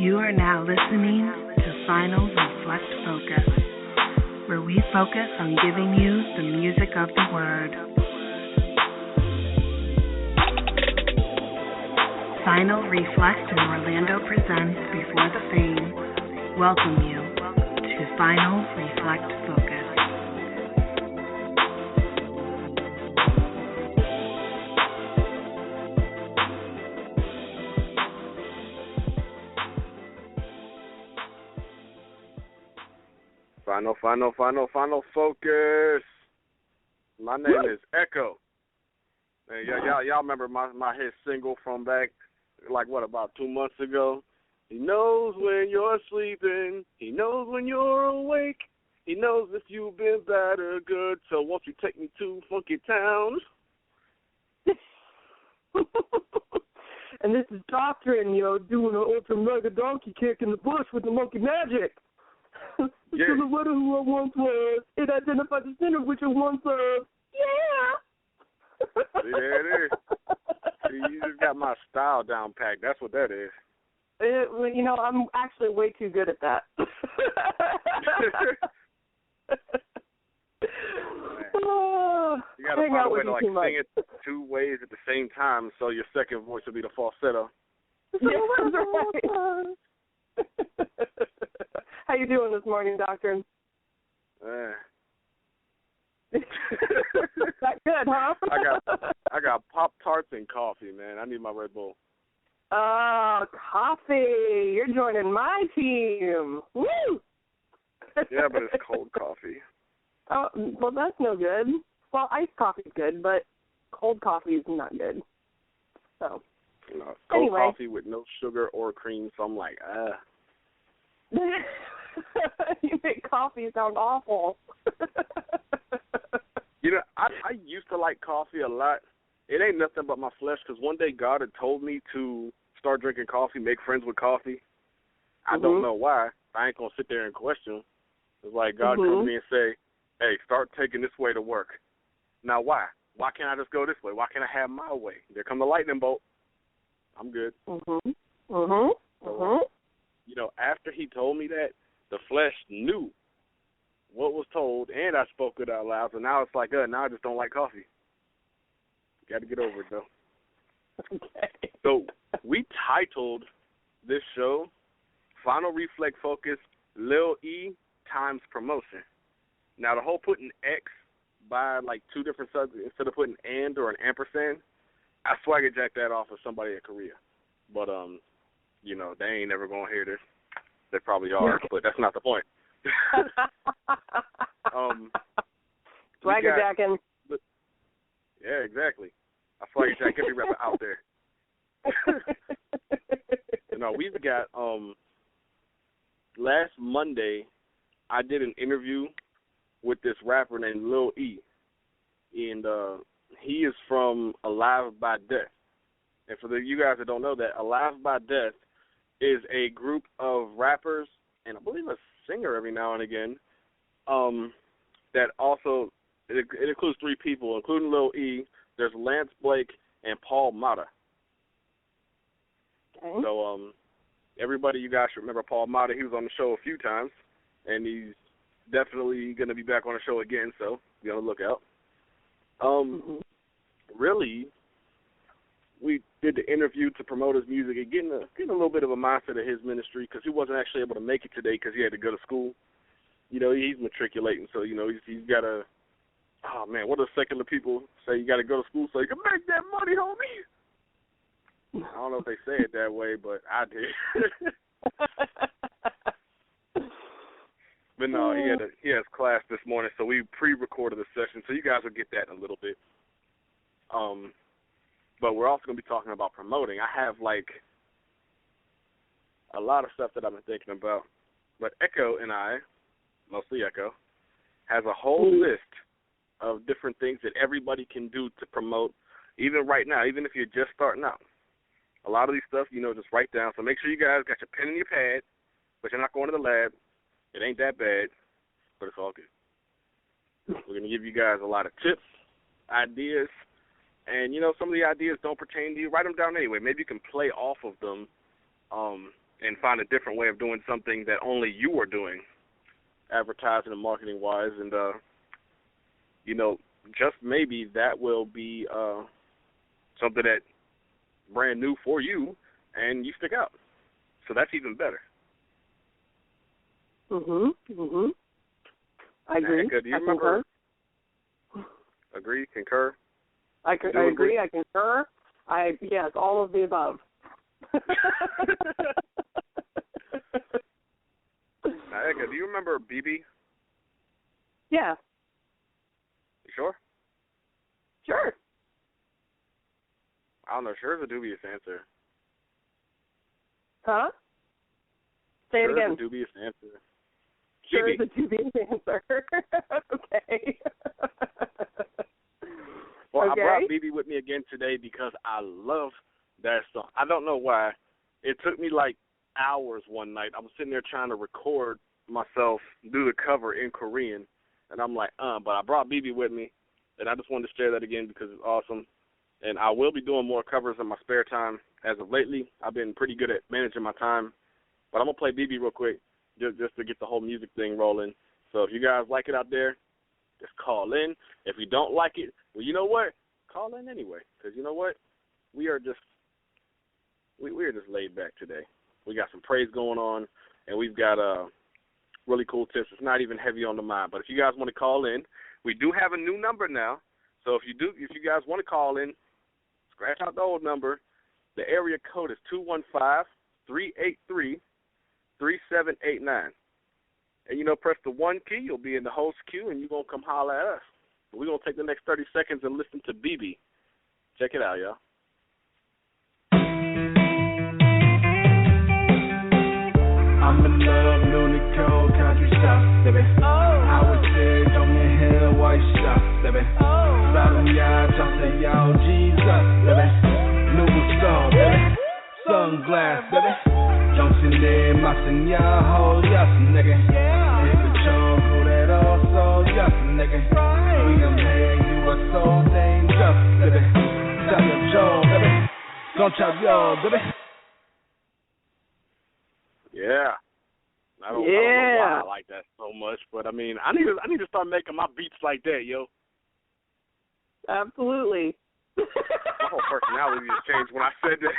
You are now listening to Final Reflect Focus, where we focus on giving you the music of the word. Final Reflect in Orlando presents Before the Fame. Welcome you to Final Reflect Focus. Final focus. My name is Echo. And y'all remember my hit single from back, about 2 months ago? He knows when you're sleeping. He knows when you're awake. He knows if you've been bad or good. So won't you take me to Funky Town? And this is Doctrine, doing an ultra mega donkey kick in the bush with the monkey magic. Yeah. Silhouette of who I once was. It identified the center which I once was. Yeah. See, there it is. See, you just got my style down packed. That's what that is. I'm actually way too good at that. You got to find a way to sing it two ways at the same time, so your second voice will be the falsetto. Yeah, right. How you doing this morning, Doctor? That good, huh? I got Pop-Tarts and coffee, man. I need my Red Bull. Oh, coffee. You're joining my team. Woo! Yeah, but it's cold coffee. Oh, well, that's no good. Well, iced coffee is good, but cold coffee is not good. So, cold coffee with no sugar or cream, so I'm like, You make coffee sound awful. I used to like coffee a lot. It ain't nothing but my flesh, because one day God had told me to start drinking coffee, make friends with coffee. I don't know why. I ain't going to sit there and question. It's like God come to me and say, hey, start taking this way to work. Now why? Why can't I just go this way? Why can't I have my way? There come the lightning bolt. I'm good. After he told me that, the flesh knew what was told, and I spoke it out loud, so now it's like, now I just don't like coffee. Got to get over it, though. Okay. So we titled this show Final Reflect Focus, LiL E times Promotion. Now, the whole putting X by, two different subjects instead of putting and or an ampersand, I swagger jacked that off of somebody in Korea. But, they ain't never going to hear this. They probably are, but that's not the point. Swagger jacking. Yeah, exactly. I swagger jack every rapper out there. We've got last Monday I did an interview with this rapper named LiL E, and he is from Alive by Death. And for you guys that don't know that, Alive by Death is a group of rappers, and I believe a singer every now and again, that also, it includes 3 people, including LiL E. There's Lance Blake and Paul Mata. Okay. So everybody, you guys should remember Paul Mata. He was on the show a few times, and he's definitely going to be back on the show again, so be on the lookout. Really, we did the interview to promote his music and getting a little bit of a mindset of his ministry, because he wasn't actually able to make it today because he had to go to school. He's matriculating, so, he's got to, oh, man, what do secular people say? You got to go to school so you can make that money, homie. I don't know if they say it that way, but I did. But no, he has class this morning, so we pre-recorded the session, so you guys will get that in a little bit. But we're also going to be talking about promoting. I have, a lot of stuff that I've been thinking about. But Echo and I, mostly Echo, has a whole list of different things that everybody can do to promote, even right now, even if you're just starting out. A lot of these stuff, just write down. So make sure you guys got your pen and your pad, but you're not going to the lab. It ain't that bad, but it's all good. We're going to give you guys a lot of tips, ideas, and, some of the ideas don't pertain to you. Write them down anyway. Maybe you can play off of them and find a different way of doing something that only you are doing, advertising and marketing-wise. And, just maybe that will be something that brand new for you, and you stick out. So that's even better. I agree. Do you remember? Agree? Concur? I agree. I concur. Yes, all of the above. Eka, do you remember BB? Yeah. You sure? Sure. I don't know. Sure is a dubious answer. Huh? Say it again. Sure is a dubious answer. Sure BB. is a dubious answer. Okay. Well, okay. I brought BB with me again today because I love that song. I don't know why. It took me like hours one night. I was sitting there trying to record myself do the cover in Korean, and I'm like, but I brought BB with me, and I just wanted to share that again because it's awesome. And I will be doing more covers in my spare time as of lately. I've been pretty good at managing my time, but I'm going to play BB real quick just to get the whole music thing rolling. So if you guys like it out there, just call in. If you don't like it, well, you know what? Call in anyway, because you know what? We are just laid back today. We got some praise going on, and we've got really cool tips. It's not even heavy on the mind. But if you guys want to call in, we do have a new number now. So if you guys want to call in, scratch out the old number. The area code is 215-383-3789. And, press the 1 key. You'll be in the host queue, and you're going to come holler at us. We're going to take the next 30 seconds and listen to BB. Check it out, y'all. I'm in love, new Nicole, country stop, baby. I was dead on your hair, white shop, baby. Bottom y'all, just say y'all, Jesus, baby. Louis Star, baby. Sunglass, baby. Johnson there, my y'all, hold yes, nigga. Hit the chunk, who that also, yes, nigga. We done made you a so dangerous, baby. Chop your jaw, baby. Gon' chop y'all, baby. Yeah. I don't know why I like that so much, but I need to start making my beats like that, yo. Absolutely. My whole personality has changed when I said that.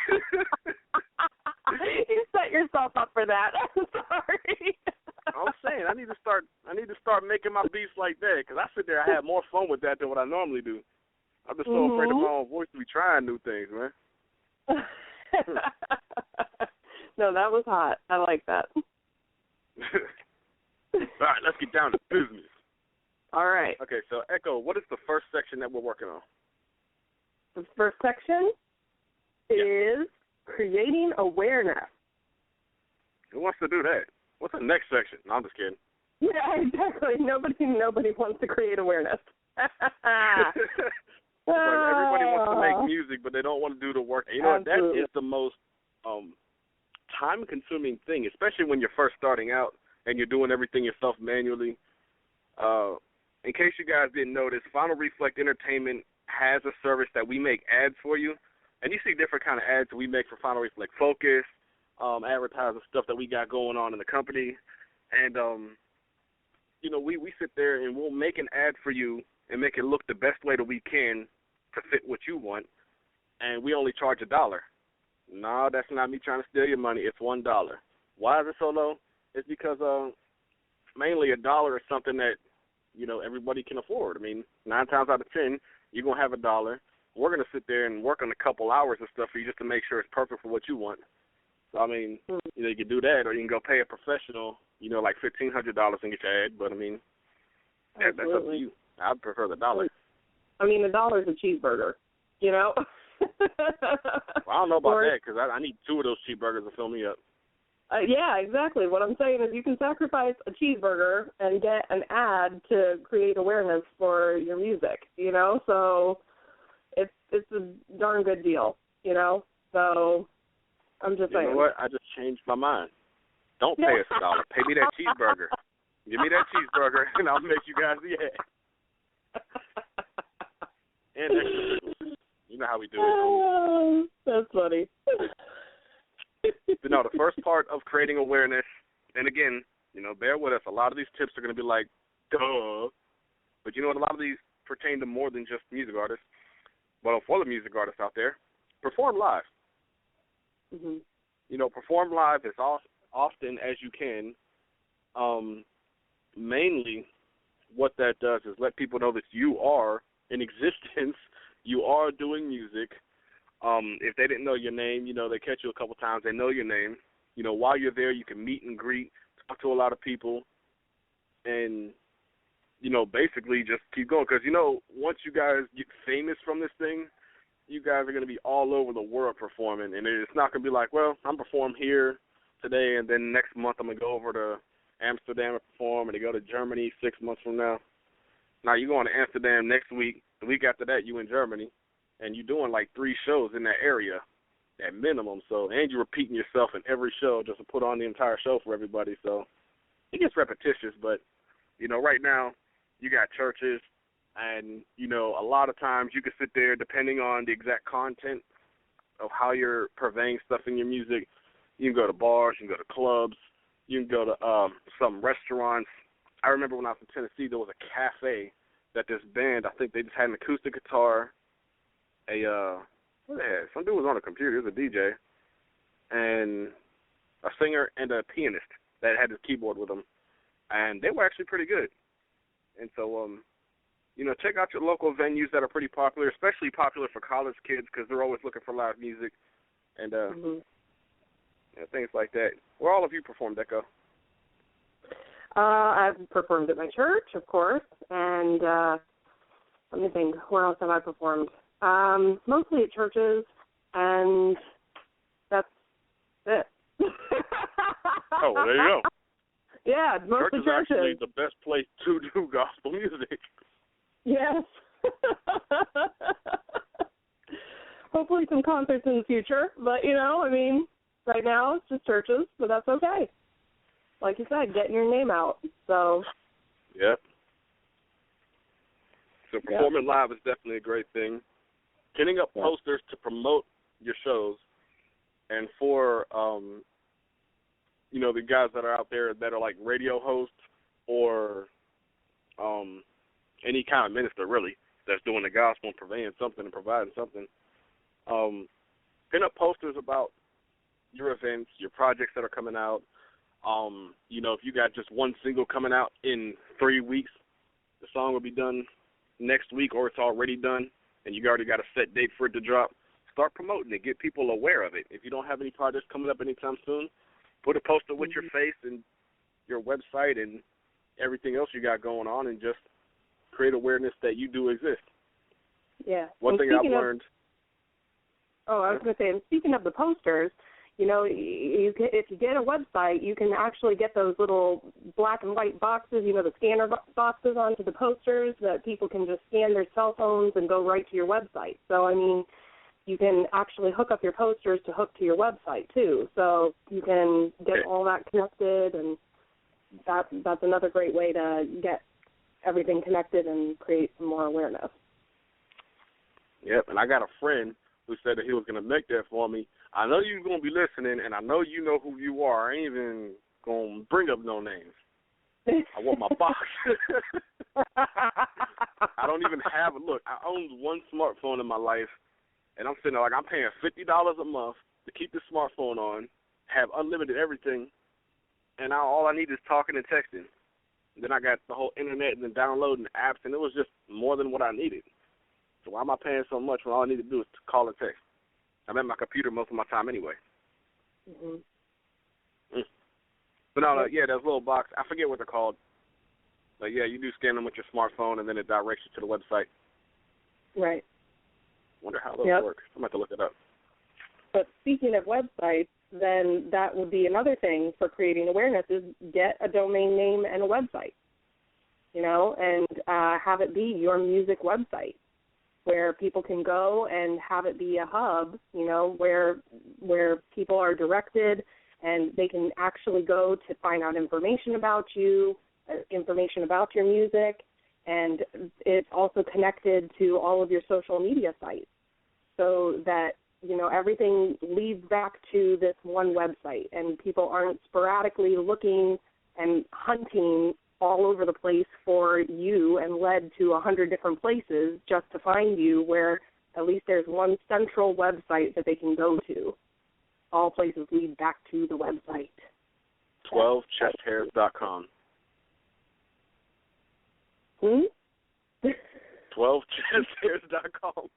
You set yourself up for that. I'm sorry. I'm saying I need to start making my beats like that, because I sit there, I have more fun with that than what I normally do. I'm just so afraid of my own voice to be trying new things, man. No, that was hot. I like that. All right, let's get down to business. All right. Okay, so Echo, what is the first section that we're working on? The first section is creating awareness. Who wants to do that? What's the next section? No, I'm just kidding. Yeah, exactly. Nobody wants to create awareness. Everybody wants to make music, but they don't want to do the work. And that is the most time-consuming thing, especially when you're first starting out and you're doing everything yourself manually. In case you guys didn't notice, Final Reflect Entertainment has a service that we make ads for you, and you see different kind of ads that we make for Final Reflect Focus, advertising stuff that we got going on in the company, and we sit there and we'll make an ad for you and make it look the best way that we can to fit what you want, and we only charge $1. No, that's not me trying to steal your money. It's $1. Why is it so low? It's because mainly $1 is something that, everybody can afford. I mean, 9 times out of 10, you're going to have $1. We're going to sit there and work on a couple hours of stuff for you just to make sure it's perfect for what you want. So, I mean, you can do that, or you can go pay a professional, like $1,500 and get your ad. But, I mean, that's up to you. I'd prefer the $1. I mean, $1 is a cheeseburger, Well, I don't know about that, because I need 2 of those cheeseburgers to fill me up. Yeah, exactly. What I'm saying is you can sacrifice a cheeseburger and get an ad to create awareness for your music, So it's a darn good deal, So I'm just saying. You know what? I just changed my mind. Don't pay us $1. Pay me that cheeseburger. Give me that cheeseburger, and I'll make you guys the ad. And extra. You know how we do it. That's funny. But no, the first part of creating awareness, and again, bear with us. A lot of these tips are going to be like, duh. But you know what? A lot of these pertain to more than just music artists. But for the music artists out there, perform live. Mm-hmm. Perform live as often as you can. Mainly, what that does is let people know that you are in existence. You are doing music. If they didn't know your name, they catch you a couple times. They know your name. While you're there, you can meet and greet, talk to a lot of people, and basically just keep going. Because once you guys get famous from this thing, you guys are going to be all over the world performing, and it's not going to be like, well, I'm performing here today, and then next month I'm going to go over to Amsterdam and perform, and they go to Germany 6 months from now. Now you're going to Amsterdam next week. The week after that, you in Germany, and you're doing like 3 shows in that area at minimum. So, and you're repeating yourself in every show just to put on the entire show for everybody. So it gets repetitious, but right now you got churches, and a lot of times you can sit there, depending on the exact content of how you're purveying stuff in your music. You can go to bars, you can go to clubs, you can go to some restaurants. I remember when I was in Tennessee, there was a cafe that this band, I think they just had an acoustic guitar, what they had? Some dude was on a computer, he was a DJ, and a singer and a pianist that had his keyboard with him, and they were actually pretty good. And so, check out your local venues that are pretty popular, especially popular for college kids because they're always looking for live music and things like that. Where all of you performed, Echo? I've performed at my church, of course, and let me think, where else have I performed? Mostly at churches, and that's it. Oh, well, there you go. Yeah, mostly churches. Church is actually the best place to do gospel music. Yes. Hopefully some concerts in the future, but, right now it's just churches, but that's okay. Like you said, getting your name out. So. Yep. So performing live is definitely a great thing. Getting up posters to promote your shows, and for the guys that are out there that are like radio hosts or any kind of minister really that's doing the gospel and purveying something and providing something. Pin up posters about your events, your projects that are coming out. If you got just one single coming out in 3 weeks, the song will be done next week, or it's already done, and you already got a set date for it to drop. Start promoting it. Get people aware of it. If you don't have any projects coming up anytime soon, put a poster with your face and your website and everything else you got going on, and just create awareness that you do exist. Yeah. One thing I've learned. I was going to say, and speaking of the posters, if you get a website, you can actually get those little black and white boxes, the scanner boxes onto the posters that people can just scan their cell phones and go right to your website. So, you can actually hook up your posters to hook to your website, too. So you can get all that connected, and that's another great way to get everything connected and create some more awareness. Yep, and I got a friend who said that he was going to make that for me. I know you're going to be listening, and I know you know who you are. I ain't even going to bring up no names. I want my box. I don't even have it. Look, I own one smartphone in my life, and I'm sitting there like I'm paying $50 a month to keep this smartphone on, have unlimited everything, and all I need is talking and texting. And then I got the whole internet and then downloading apps, and it was just more than what I needed. So why am I paying so much when all I need to do is to call and text? I'm at my computer most of my time anyway. But no, those little box, I forget what they're called. But you do scan them with your smartphone, and then it directs you to the website. Right. Wonder how those work. I'm going to have to look it up. But speaking of websites, then that would be another thing for creating awareness is get a domain name and a website, and have it be your music website where people can go and have it be a hub, where people are directed and they can actually go to find out information about you, information about your music, and it's also connected to all of your social media sites so that everything leads back to this one website, and people aren't sporadically looking and hunting all over the place for you and led to 100 different places just to find you, where at least there's one central website that they can go to. All places lead back to the website. 12chesthairs.com. 12chesthairs.com.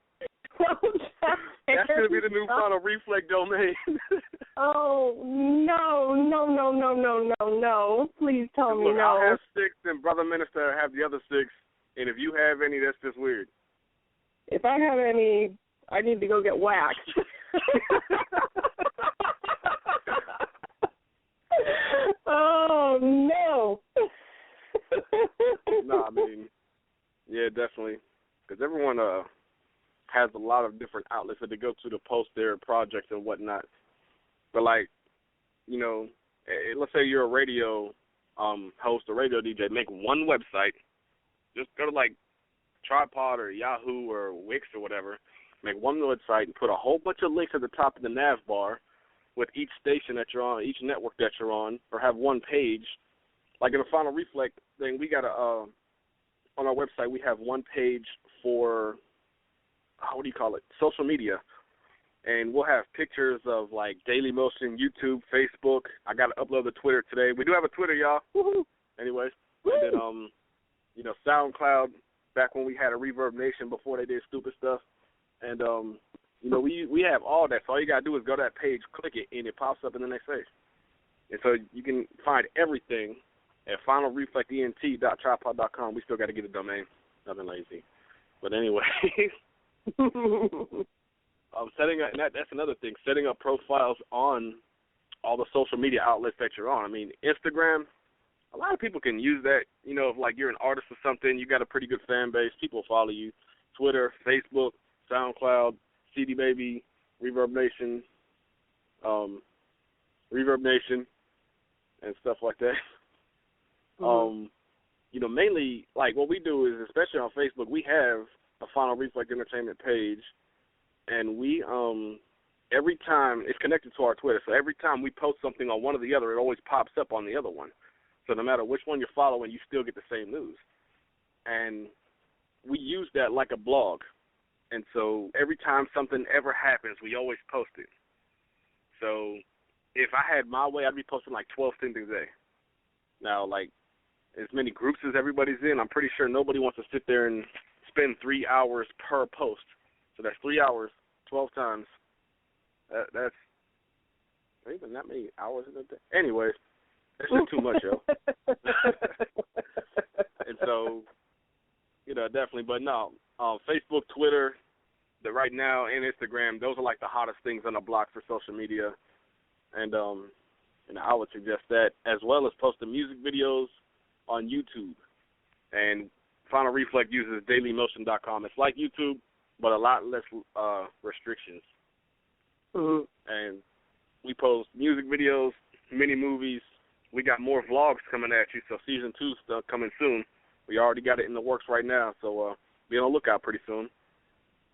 That's going to be the new Final Reflect domain. Oh, no. Please tell me no. I'll have 6, and Brother Minister have the other 6, and if you have any, that's just weird. If I have any, I need to go get waxed. Oh, no. No, I mean, yeah, definitely. Because everyone has a lot of different outlets that they go to post their projects and whatnot. But, like, let's say you're a radio host or radio DJ, make one website. Just go to, like, Tripod or Yahoo or Wix or whatever. Make one website and put a whole bunch of links at the top of the nav bar with each station that you're on, each network that you're on, or have one page. Like in the Final Reflect thing, we got on our website, we have one page for, social media. And we'll have pictures of, like, Daily Motion, YouTube, Facebook. I got to upload the Twitter today. We do have a Twitter, y'all. Woo-hoo. Anyways. And then, SoundCloud, back when we had a Reverb Nation before they did stupid stuff. And, we have all that. So all you got to do is go to that page, click it, and it pops up in the next page. And so you can find everything at finalreflectent.tripod.com. We still got to get a domain. Nothing lazy. But anyway, setting up, and that's another thing, setting up profiles on all the social media outlets that you're on. I mean, Instagram, a lot of people can use that. If, like, you're an artist or something, you got a pretty good fan base, people follow you. Twitter, Facebook, SoundCloud, CD Baby, Reverb Nation, and stuff like that. Mainly, like, what we do is, especially on Facebook, we have a Final Reflect Entertainment page, and we, every time, it's connected to our Twitter, so every time we post something on one or the other, it always pops up on the other one. So no matter which one you're following, you still get the same news. And we use that like a blog. And so every time something ever happens, we always post it. So if I had my way, I'd be posting like 12 things a day. Now, like, as many groups as everybody's in, I'm pretty sure nobody wants to sit there and spend 3 hours per post. So that's 3 hours, 12 times. That's even that many hours in a day. Anyways, that's just too much, yo. And so, definitely. But no, Facebook, Twitter, right now, and Instagram, those are like the hottest things on the block for social media. And I would suggest that, as well as posting music videos on YouTube. And Final Reflect uses dailymotion.com. It's like YouTube, but a lot less restrictions. Mm-hmm. And we post music videos, mini movies. We got more vlogs coming at you, so Season 2 stuff coming soon. We already got it in the works right now, so be on the lookout pretty soon.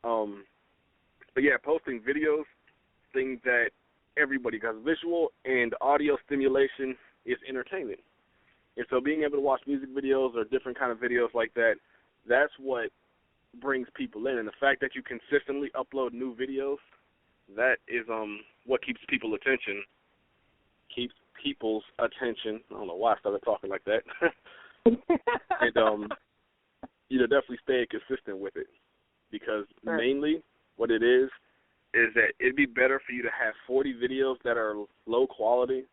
But, yeah, posting videos, things that everybody, because visual and audio stimulation is entertainment. And so being able to watch music videos or different kind of videos like that, that's what brings people in. And the fact that you consistently upload new videos, that is what keeps people's attention. I don't know why I started talking like that. And, definitely staying consistent with it. Because mainly what it is that it'd be better for you to have 40 videos that are low quality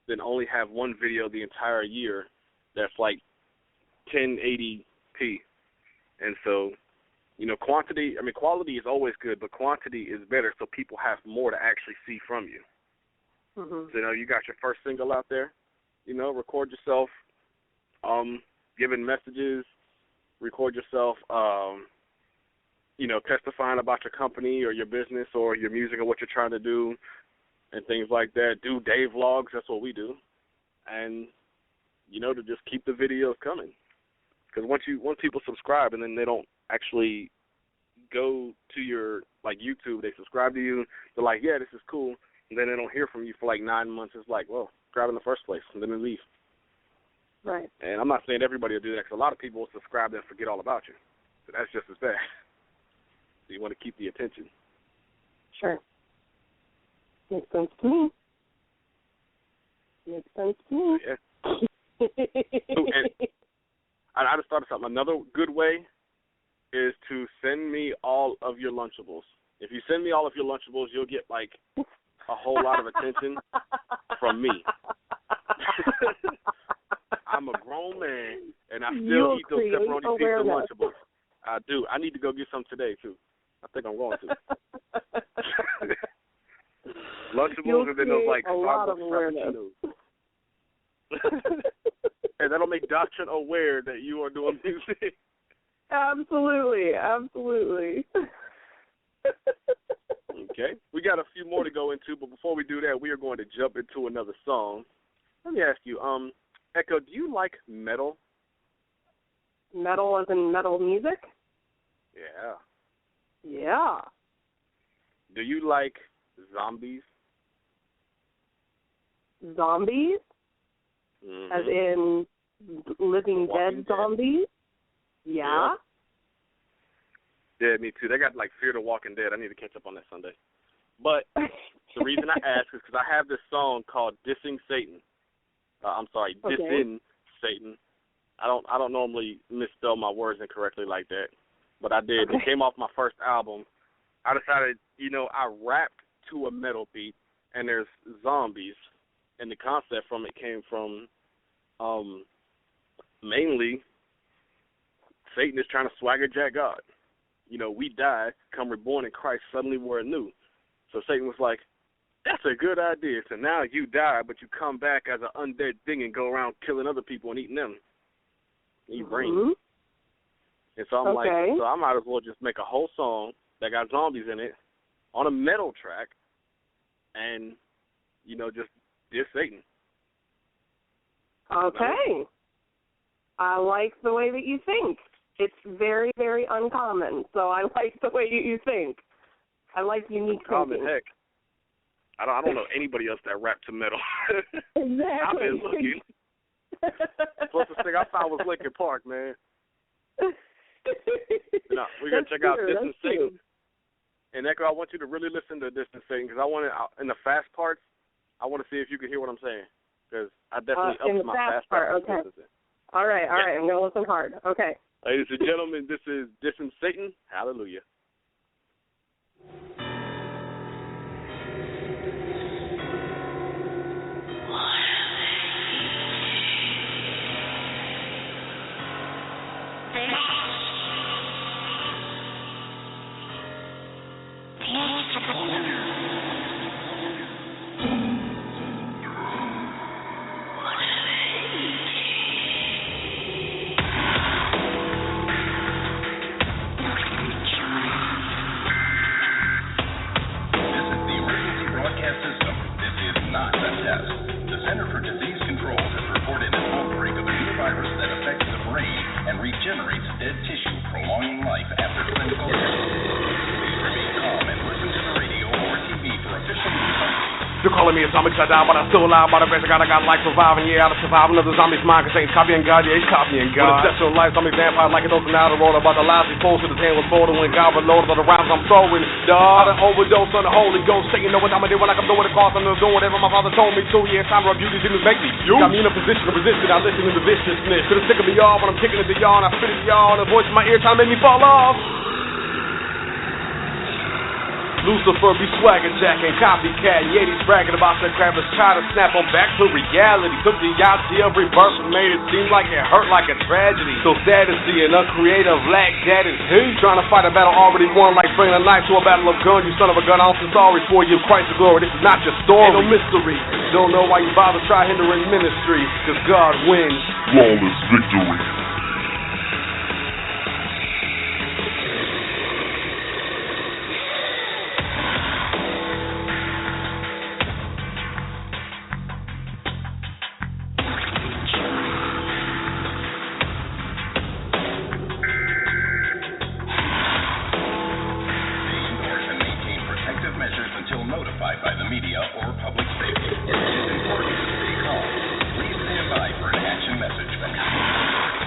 than only have one video the entire year that's like 1080p. And so, quality is always good, but quantity is better so people have more to actually see from you. Mm-hmm. So, you got your first single out there, record yourself giving messages, record yourself, testifying about your company or your business or your music or what you're trying to do and things like that. Do day vlogs, that's what we do. And, to just keep the videos coming. Because once people subscribe and then they don't actually go to your, like, YouTube, they subscribe to you, they're like, yeah, this is cool, and then they don't hear from you for like 9 months. It's like, well, subscribe in the first place, and then they leave. Right. And I'm not saying everybody will do that, because a lot of people will subscribe and forget all about you. So that's just as bad. So you want to keep the attention. Sure. Makes sense to me. Makes sense to me. Yeah. And I just thought of something. Another good way is to send me all of your Lunchables. If you send me all of your Lunchables, you'll get, like, a whole lot of attention from me. I'm a grown man, and I still eat those pepperoni pizza Lunchables. I do. I need to go get some today, too. I think I'm going to. Lunchables and then those, like, Starbucks Frappuccinos. And that'll make Doctrine aware that you are doing music. Absolutely. Okay. We got a few more to go into, but before we do that, we are going to jump into another song. Let me ask you, Echo, do you like metal? Metal as in metal music? Yeah. Yeah. Do you like zombies? Zombies? Mm-hmm. As in Living Dead zombies? Yeah. Yeah, me too. They got, like, Fear the Walking Dead. I need to catch up on that Sunday. But the reason I ask is because I have this song called Dissing Satan. Dissing Satan. I don't normally misspell my words incorrectly like that, but I did. It came off my first album. I decided, I rapped to a metal beat, and there's zombies, and the concept from it came from mainly Satan is trying to swagger jack God. We die, come reborn in Christ, suddenly we're anew. So Satan was like, that's a good idea. So now you die, but you come back as an undead thing and go around killing other people and eating them. You brain. And so I'm like, so I might as well just make a whole song that got zombies in it on a metal track and, just diss Satan. Okay. I like the way that you think. It's very, very uncommon, so I like the way you think. I like unique thinking. Heck. I don't know anybody else that rap to metal. Exactly. I've been looking. Closest thing I found was Linkin Park, man. No, we're going to check out Dissing Satan. And Echo, I want you to really listen to Dissing Satan because I want to, in the fast parts, I want to see if you can hear what I'm saying because I definitely upped my fast part. Okay. All right. I'm going to listen hard. Okay. Ladies and gentlemen, this is Dissing Satan. Hallelujah. They're calling me a zombie 'cause I died, but I'm still alive. By the grace of God, I got life surviving. Yeah, I'll survive another zombie's mind 'cause ain't copying God, yeah, he's copying God. With exceptional life, zombie vampire like an open out of road. About the lies he posed with his hand was folded when God reloaded all the rounds I'm throwing. Dog, I done overdosed on the Holy Ghost. Satan know what I'm gonna do when I come through with the cross. I'm doing whatever my father told me to. Yeah, it's time to review these demons make me. Got me in a position to resist it. I listen to the viciousness. To the sick of me y'all when I'm kicking it to y'all. And I spit it to y'all. And the voice in my ear trying to make me fall off. Lucifer be swagger jacking, copycat, Yeti's bragging about the crabbers, try to snap them back to reality. Took the idea of rebirth and made it seem like it hurt like a tragedy. So sad to see an uncreative lack that is he trying to fight a battle already won, like bringing a knife to a battle of gun. You son of a gun, I'm so sorry for you, Christ the glory. This is not your story, ain't no mystery. Don't know why you bother try hindering ministry, 'cause God wins. Flawless victory.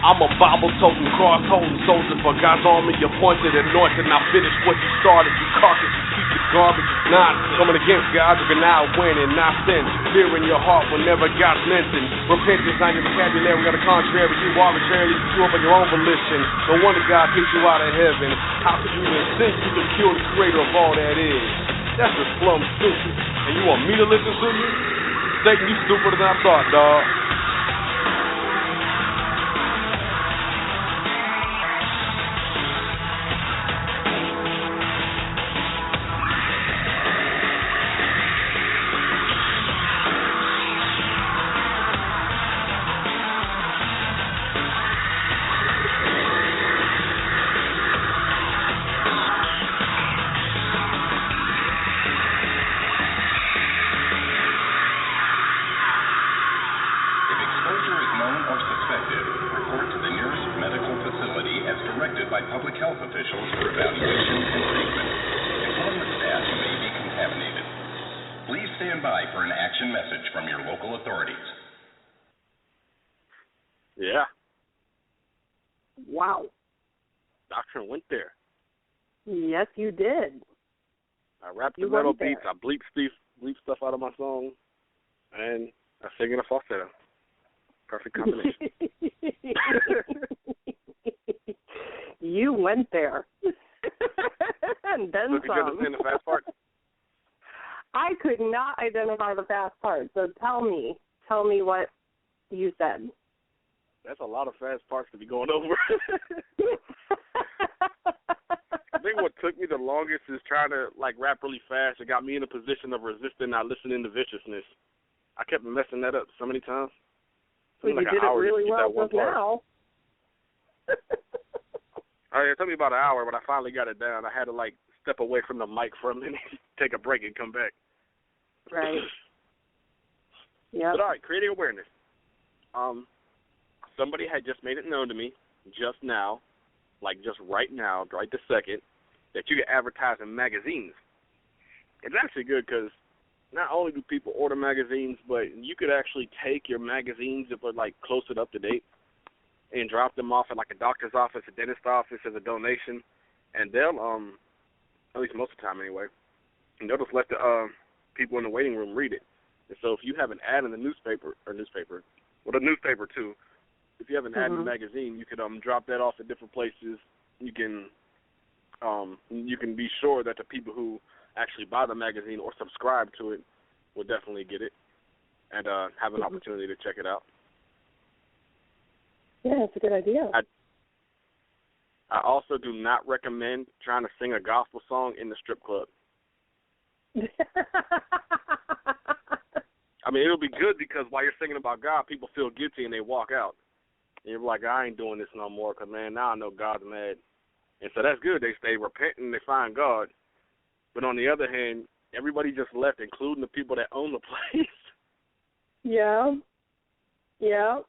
I'm a Bible-toting, cross-holding soldier for God's army, appointed, anointed, and I finish what you started. You carcass, you piece of garbage, is not coming against God, you can now win and not sin. Fear in your heart whenever God's mentioned. Repentance not your vocabulary, on the contrary, you arbitrarily screw up on your own volition. No wonder God kicked you out of heaven. How could you even think you could kill the creator of all that is? That's just plumb stupid. And you want me to listen to you? Satan, you stupider than I thought, dog. Yeah. Wow. Doctrine went there. Yes, you did. I rapped the metal beats, I bleep stuff out of my song, and I sing in a falsetto. Perfect combination. You went there. And then so some. You understand the fast part? I could not identify the fast part, so tell me what you said. That's a lot of fast parts to be going over. I think what took me the longest is trying to rap really fast. It got me in a position of resisting, not listening to viciousness. I kept messing that up so many times. Well, you did it really well just now. It took me about an hour, but I finally got it down. I had to step away from the mic for a minute, take a break, and come back. Right. Yeah. But all right, creating awareness. Somebody had just made it known to me just now, just right now, right this second, that you can advertise in magazines. It's actually good because not only do people order magazines, but you could actually take your magazines if they're close and up to date and drop them off at a doctor's office, a dentist's office as a donation, and they'll at least most of the time anyway, and they'll just let the people in the waiting room read it. And so if you have an ad in the newspaper too. If you have an ad in the magazine, you could drop that off at different places. You can be sure that the people who actually buy the magazine or subscribe to it will definitely get it and have an opportunity to check it out. Yeah, that's a good idea. I also do not recommend trying to sing a gospel song in the strip club. I mean, it'll be good because while you're singing about God, people feel guilty and they walk out. And you're like, I ain't doing this no more because, man, now I know God's mad. And so that's good. They repent and they find God. But on the other hand, everybody just left, including the people that own the place. Yeah. Yeah.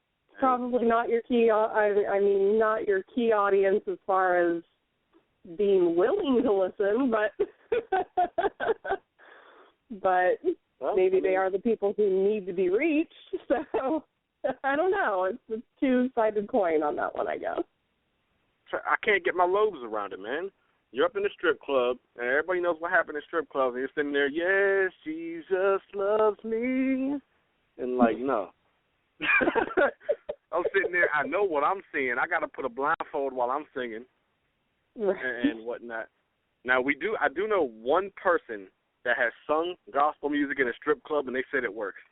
Probably not your key. Not your key audience as far as being willing to listen, but maybe they are the people who need to be reached. So I don't know. It's a two-sided coin on that one, I guess. I can't get my lobes around it, man. You're up in the strip club, and everybody knows what happened in strip clubs, and you're sitting there, yes, Jesus loves me, and no. I'm sitting there, I know what I'm seeing. I got to put a blindfold while I'm singing and whatnot. Now, I do know one person that has sung gospel music in a strip club, and they said it works.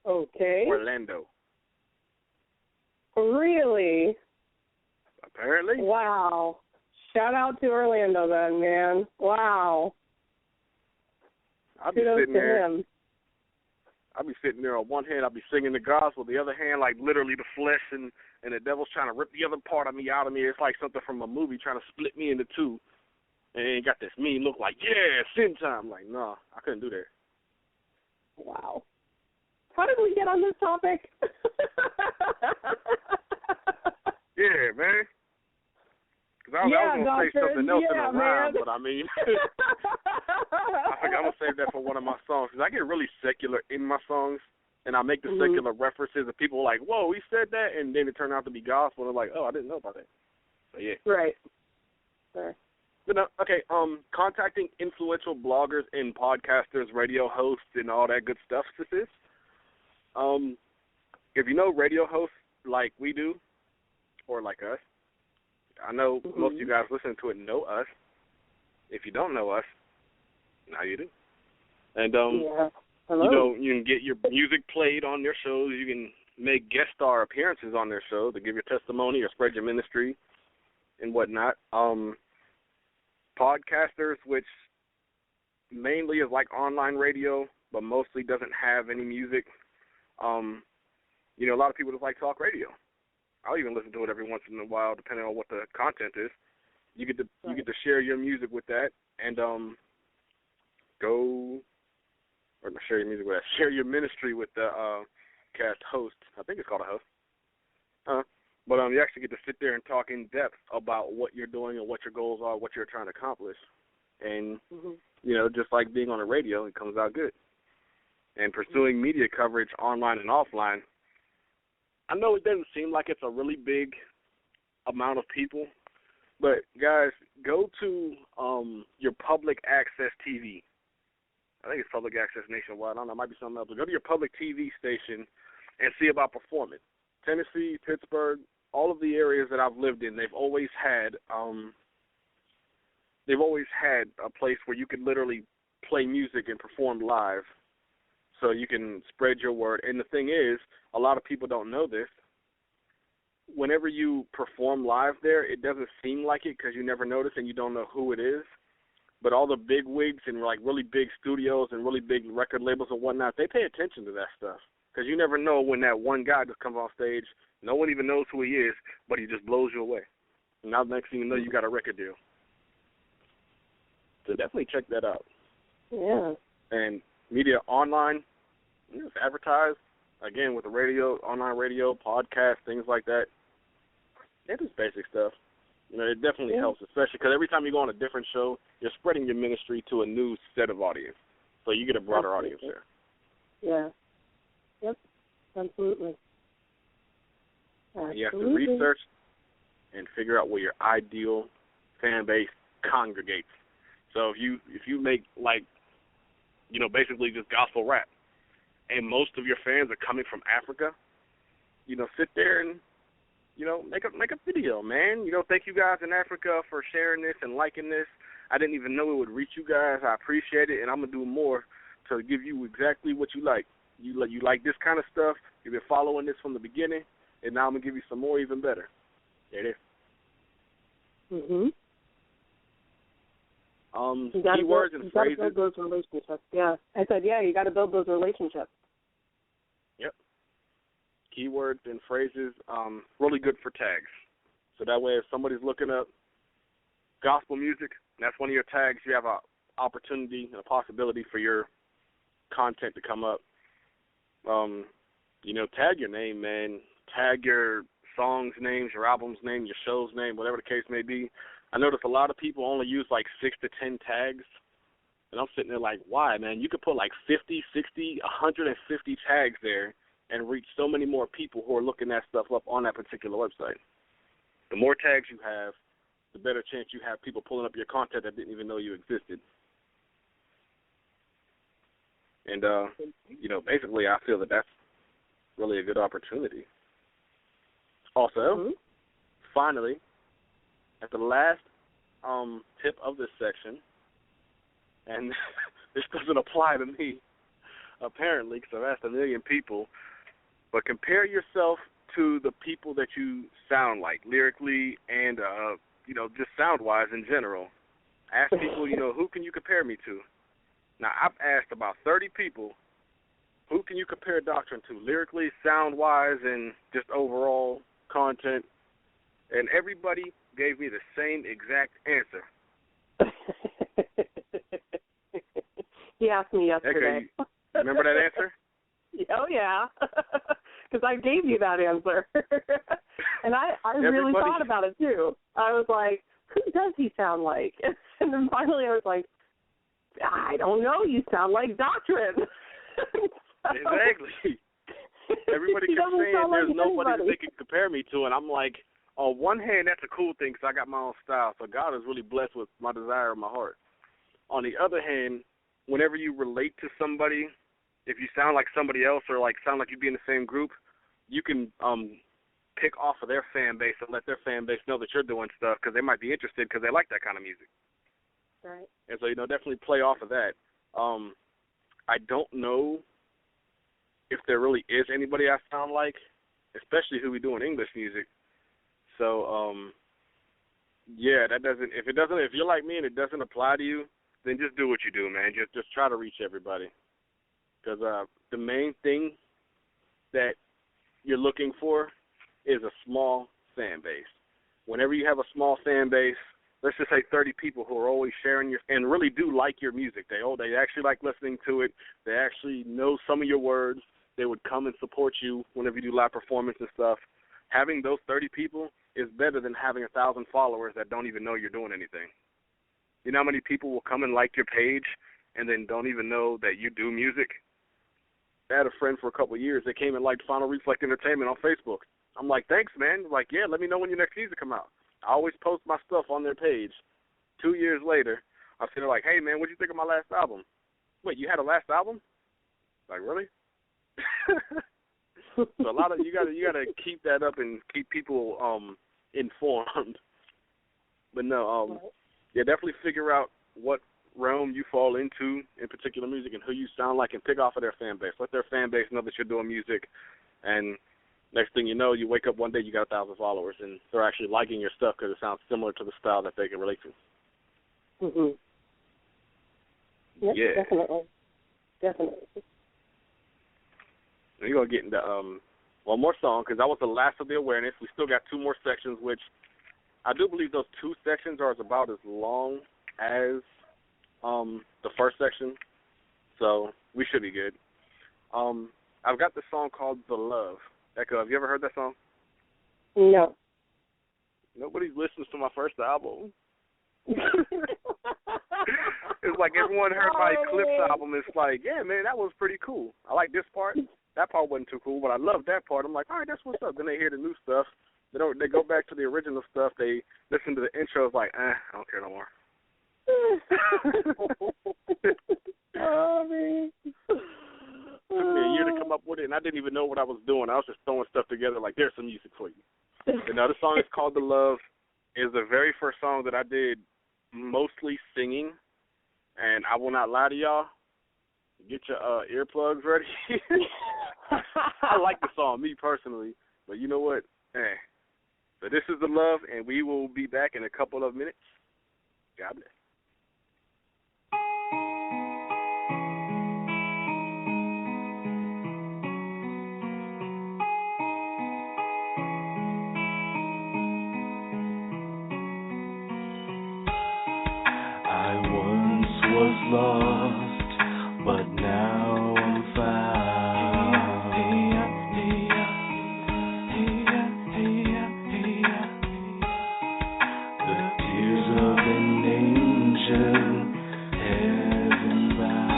Okay. Orlando. Really? Apparently. Wow. Shout out to Orlando then, man. Wow. I'll be sitting there. Him. I'll be sitting there on one hand, I'll be singing the gospel, the other hand, literally the flesh and the devil's trying to rip the other part of me out of me. It's like something from a movie trying to split me into two. And it got this mean look yeah, sin time. No, I couldn't do that. Wow. How did we get on this topic? Yeah, man. Because I was going to say something else in a rhyme, but I think I'm going to save that for one of my songs. Because I get really secular in my songs. and I make the secular references, and people are like, whoa, he said that, and then it turned out to be gospel, and they're like, oh, I didn't know about that. So, yeah. Right. Sure. But no, okay, contacting influential bloggers and podcasters, radio hosts, and all that good stuff, this is. If you know radio hosts like we do, or like us, I know most of you guys listening to it know us. If you don't know us, now you do. And, you can get your music played on their shows. You can make guest star appearances on their show to give your testimony or spread your ministry and whatnot. Podcasters, which mainly is like online radio, but mostly doesn't have any music. A lot of people just like talk radio. I'll even listen to it every once in a while, depending on what the content is. You get to share your music with that, and share your ministry with the cast host. I think it's called a host. But you actually get to sit there and talk in depth about what you're doing and what your goals are, what you're trying to accomplish. And, just like being on the radio, it comes out good. And pursuing media coverage online and offline, I know it doesn't seem like it's a really big amount of people, but, guys, go to your public access TV. I think it's public access nationwide. I don't know, it might be something else. But go to your public TV station and see about performance. Tennessee, Pittsburgh, all of the areas that I've lived in, they've always had a place where you could literally play music and perform live, so you can spread your word. And the thing is, a lot of people don't know this. Whenever you perform live there, it doesn't seem like it because you never notice and you don't know who it is. But all the big wigs and like really big studios and really big record labels and whatnot, they pay attention to that stuff. Because you never know when that one guy just comes on stage, no one even knows who he is, but he just blows you away. And now the next thing you know, you got a record deal. So definitely check that out. Yeah. And media online, just advertise, again, with the radio, online radio, podcast, things like that. They're just basic stuff. It definitely helps, especially because every time you go on a different show, you're spreading your ministry to a new set of audience. So you get a broader audience there. Yeah. Yep. Absolutely. You have to research and figure out where your ideal fan base congregates. So if you make basically just gospel rap, and most of your fans are coming from Africa, sit there and make a video, man. Thank you guys in Africa for sharing this and liking this. I didn't even know it would reach you guys. I appreciate it, and I'm gonna do more to give you exactly what you like. You like this kind of stuff. You've been following this from the beginning, and now I'm gonna give you some more, even better. There it is. Keywords and phrases. You got to build those relationships. Yeah, I said, you got to build those relationships. Yep. Keywords and phrases, really good for tags. So that way, if somebody's looking up gospel music, and that's one of your tags, you have an opportunity and a possibility for your content to come up. Tag your name, man. Tag your songs' names, your album's name, your show's name, whatever the case may be. I notice a lot of people only use like 6 to 10 tags, and I'm sitting there like, why, man? You could put like 50, 60, 150 tags there and reach so many more people who are looking that stuff up on that particular website. The more tags you have, the better chance you have people pulling up your content that didn't even know you existed. And, basically I feel that that's really a good opportunity. Also, finally, at the last tip of this section, and this doesn't apply to me, apparently, because I've asked a million people, but compare yourself to the people that you sound like, lyrically and, just sound-wise in general. Ask people, who can you compare me to? Now, I've asked about 30 people, who can you compare Doctrine to, lyrically, sound-wise, and just overall content? And everybody gave me the same exact answer. He asked me yesterday. Okay, remember that answer? Oh, yeah. Because I gave you that answer. And I really thought about it, too. I was like, who does he sound like? And then finally I was like, I don't know. You sound like Doctrine. Exactly. everybody He kept doesn't saying sound like there's nobody that anybody. they can compare me to, and I'm like, on one hand, that's a cool thing because I got my own style, so God is really blessed with my desire in my heart. On the other hand, whenever you relate to somebody, if you sound like somebody else or like sound like you be in the same group, you can pick off of their fan base and let their fan base know that you're doing stuff because they might be interested because they like that kind of music. Right. And so, definitely play off of that. I don't know if there really is anybody I sound like, especially who be doing English music. So, yeah, if you're like me and it doesn't apply to you, then just do what you do, man. Just try to reach everybody. Because the main thing that you're looking for is a small fan base. Whenever you have a small fan base, let's just say 30 people who are always sharing and really do like your music. They actually like listening to it. They actually know some of your words. They would come and support you whenever you do live performance and stuff. Having those 30 people is better than having 1,000 followers that don't even know you're doing anything. You know how many people will come and like your page and then don't even know that you do music? I had a friend for a couple of years that came and liked Final Reflect Entertainment on Facebook. I'm like, thanks, man. Like, yeah, let me know when your next music come out. I always post my stuff on their page. 2 years later, I'm sitting there like, hey, man, what'd you think of my last album? Wait, you had a last album? Like, really? So a lot of you gotta keep that up and keep people informed. But no, yeah, definitely figure out what realm you fall into in particular music and who you sound like and pick off of their fan base. Let their fan base know that you're doing music, and next thing you know, you wake up one day, you got 1,000 followers, and they're actually liking your stuff because it sounds similar to the style that they can relate to. Mhm. Yep, Yeah. Definitely. We're going to get into one more song because that was the last of the awareness. We still got 2 more sections, which I do believe those 2 sections are about as long as the first section, so we should be good. I've got this song called The Love. Echo, have you ever heard that song? No. Nobody listens to my first album. It's like everyone heard my Eclipse album. It's like, yeah, man, that was pretty cool. I like this part. That part wasn't too cool, but I love that part. I'm like, all right, that's what's up. Then they hear the new stuff. They go back to the original stuff. They listen to the intros like, I don't care no more. Oh, man. Took me a year to come up with it, and I didn't even know what I was doing. I was just throwing stuff together like, there's some music for you. And now the song is called The Love. It's the very first song that I did mostly singing, and I will not lie to y'all. Get your earplugs ready. I like the song, me personally, but you know what? So this is The Love, and we will be back in a couple of minutes. God bless. I once was lost, but now I'm found. The tears of an angel, heaven bound.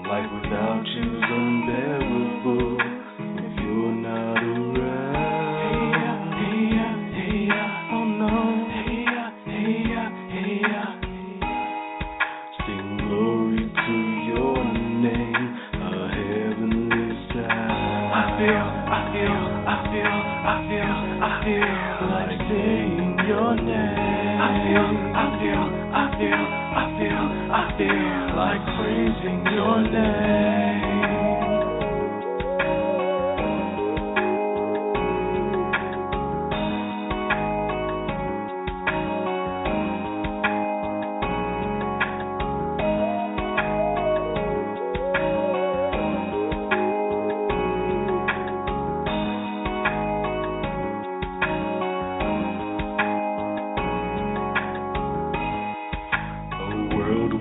Life without you's unbearable if you're not around. Oh no. Sing glory to your name, a heavenly sound. I feel like saying your name. I feel like praising your name.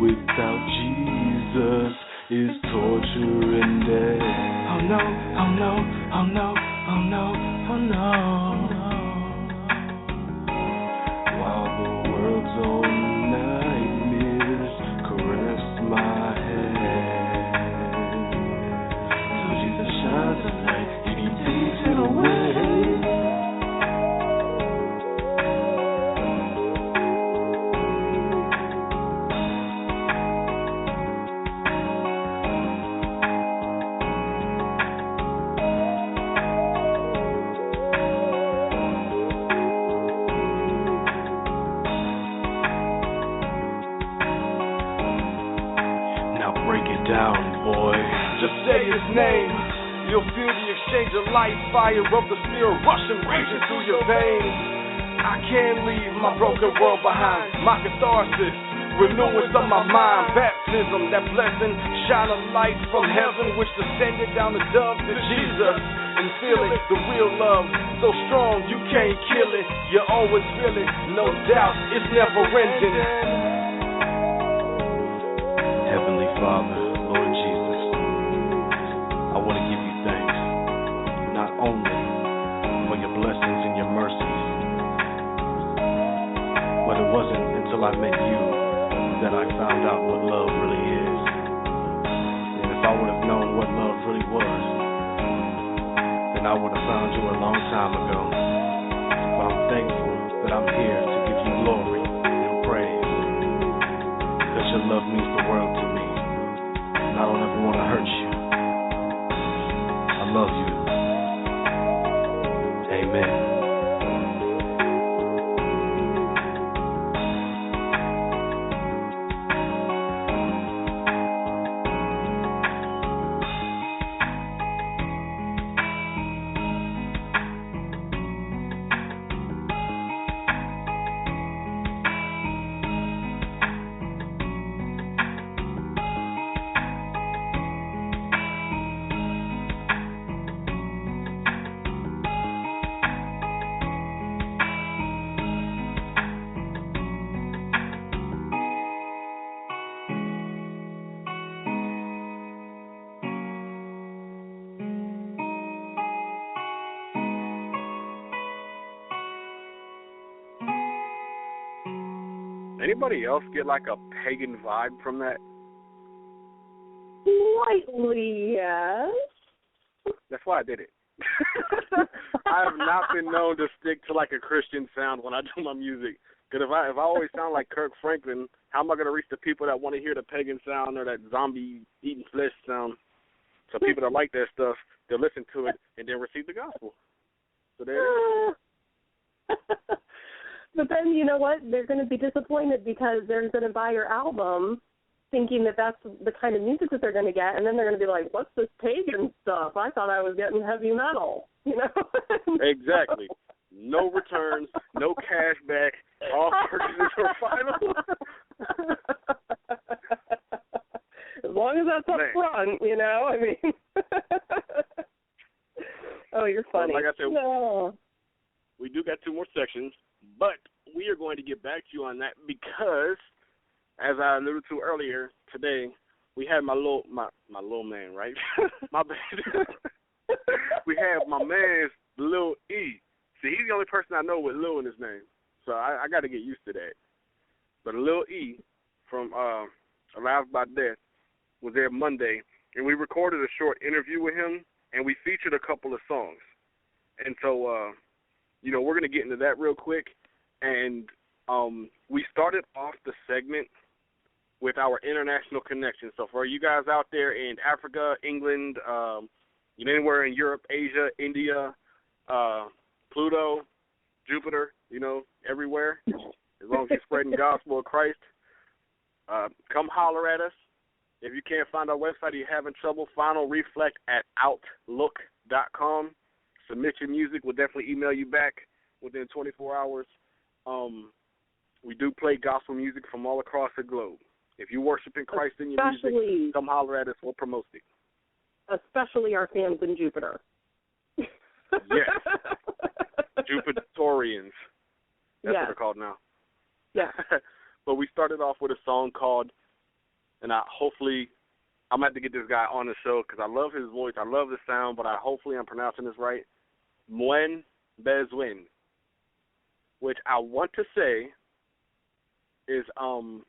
Without Jesus is torture and death. Oh no. While the world's own nightmares break it down, boy. Just say his name. You'll feel the exchange of life, fire of the spirit rushing, raging through your veins. I can't leave my broken world behind. My catharsis, renewance of my mind. Baptism, that blessing, shine a light from heaven, which descended down the dove to Jesus. And feel it, the real love, so strong you can't kill it. You always feel it, no doubt, it's never ending. Heavenly Father, Lord Jesus, I want to give you thanks, not only for your blessings and your mercies, but it wasn't until I met you that I found out what love really is. And if I would have known what love really was, then I would have found you a long time ago. But I'm thankful that I'm here to give you glory and praise, because your love means the world to me, and I don't ever want to hurt you. I love you. Amen. Anybody else get like a pagan vibe from that? Slightly, yes. That's why I did it. I have not been known to stick to like a Christian sound when I do my music. Because if I always sound like Kirk Franklin, how am I going to reach the people that want to hear the pagan sound or that zombie eating flesh sound? So people that like that stuff, they'll listen to it and then receive the gospel. So there it is. But then, you know what? They're going to be disappointed because they're going to buy your album thinking that that's the kind of music that they're going to get, and then they're going to be like, what's this pagan stuff? I thought I was getting heavy metal, you know? Exactly. No returns, no cash back, all purchases are final. As long as that's up front, you know? I mean, oh, you're funny. Well, like I said, no. We do got 2 more sections, but we are going to get back to you on that because, as I alluded to earlier today, we had my little man, right? My bad. We have my man's Lil E. See, he's the only person I know with Lil in his name, so I got to get used to that. But Lil E from Alive by Death was there Monday, and we recorded a short interview with him, and we featured a couple of songs. And so, you know, we're going to get into that real quick. And we started off the segment with our international connection. So for you guys out there in Africa, England, anywhere in Europe, Asia, India, Pluto, Jupiter, you know, everywhere, as long as you're spreading the gospel of Christ, come holler at us. If you can't find our website or you're having trouble, finalreflect@outlook.com. Submit your music. We'll definitely email you back within 24 hours. We do play gospel music from all across the globe. If you're worshiping Christ in your music, come holler at us. We'll promote it. Especially our fans in Jupiter. Yes. Jupiterians. That's what they're called now. Yeah. But we started off with a song called, and I'm going to have to get this guy on the show because I love his voice. I love the sound, but hopefully I'm pronouncing this right. Mwen Bezwin, which I want to say is, and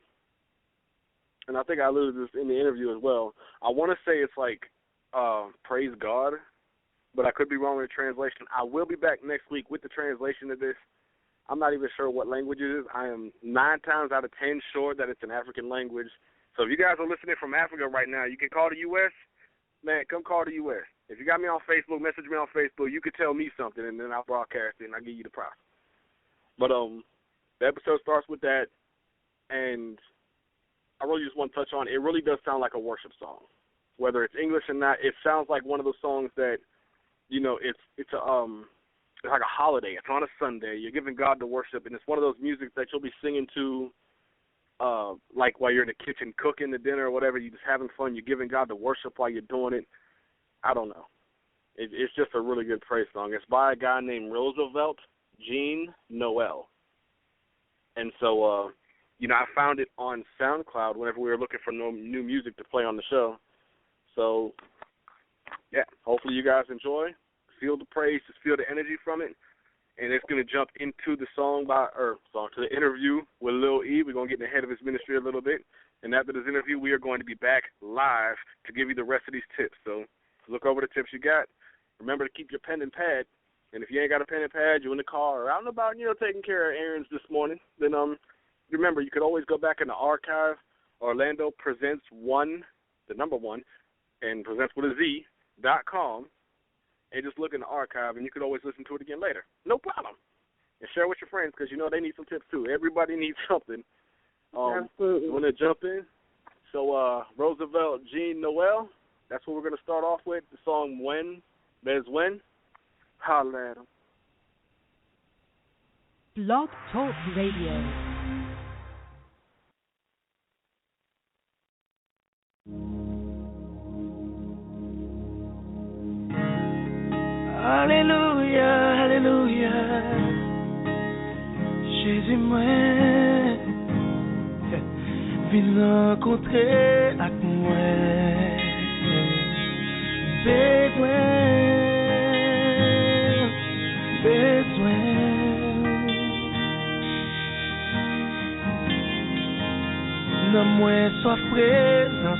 I think I alluded to this in the interview as well, I want to say it's like praise God, but I could be wrong in the translation. I will be back next week with the translation of this. I'm not even sure what language it is. I am 9 times out of 10 sure that it's an African language. So if you guys are listening from Africa right now, you can call the U.S., man, come call the U.S. If you got me on Facebook, message me on Facebook, you could tell me something, and then I'll broadcast it, and I'll give you the props. But the episode starts with that, and I really just want to touch on, it really does sound like a worship song. Whether it's English or not, it sounds like one of those songs that, you know, it's like a holiday. It's on a Sunday. You're giving God the worship, and it's one of those music that you'll be singing to, like while you're in the kitchen cooking the dinner or whatever. You're just having fun. You're giving God the worship while you're doing it. I don't know. It's just a really good praise song. It's by a guy named Roosevelt Jean Noel. And so, you know, I found it on SoundCloud whenever we were looking for new music to play on the show. So, yeah, hopefully you guys enjoy. Feel the praise, just feel the energy from it. And it's going to jump into the to the interview with Lil E. We're going to get ahead of his ministry a little bit. And after this interview, we are going to be back live to give you the rest of these tips. So look over the tips you got. Remember to keep your pen and pad. And if you ain't got a pen and pad, you're in the car or out and about, you know, taking care of errands this morning, then remember, you could always go back in the archive, Orlando Presents 1, the number 1, and presents with a Z.com, and just look in the archive, and you could always listen to it again later. No problem. And share with your friends because, you know, they need some tips too. Everybody needs something. Absolutely. You want to jump in? So Roosevelt Jean Noel, that's what we're going to start off with, the song When, There's When. Holla at 'em. Blog Talk Radio. Alléluia, alléluia. Jésus moi viens rencontrer avec moi. Besoin. Non moins soif présence.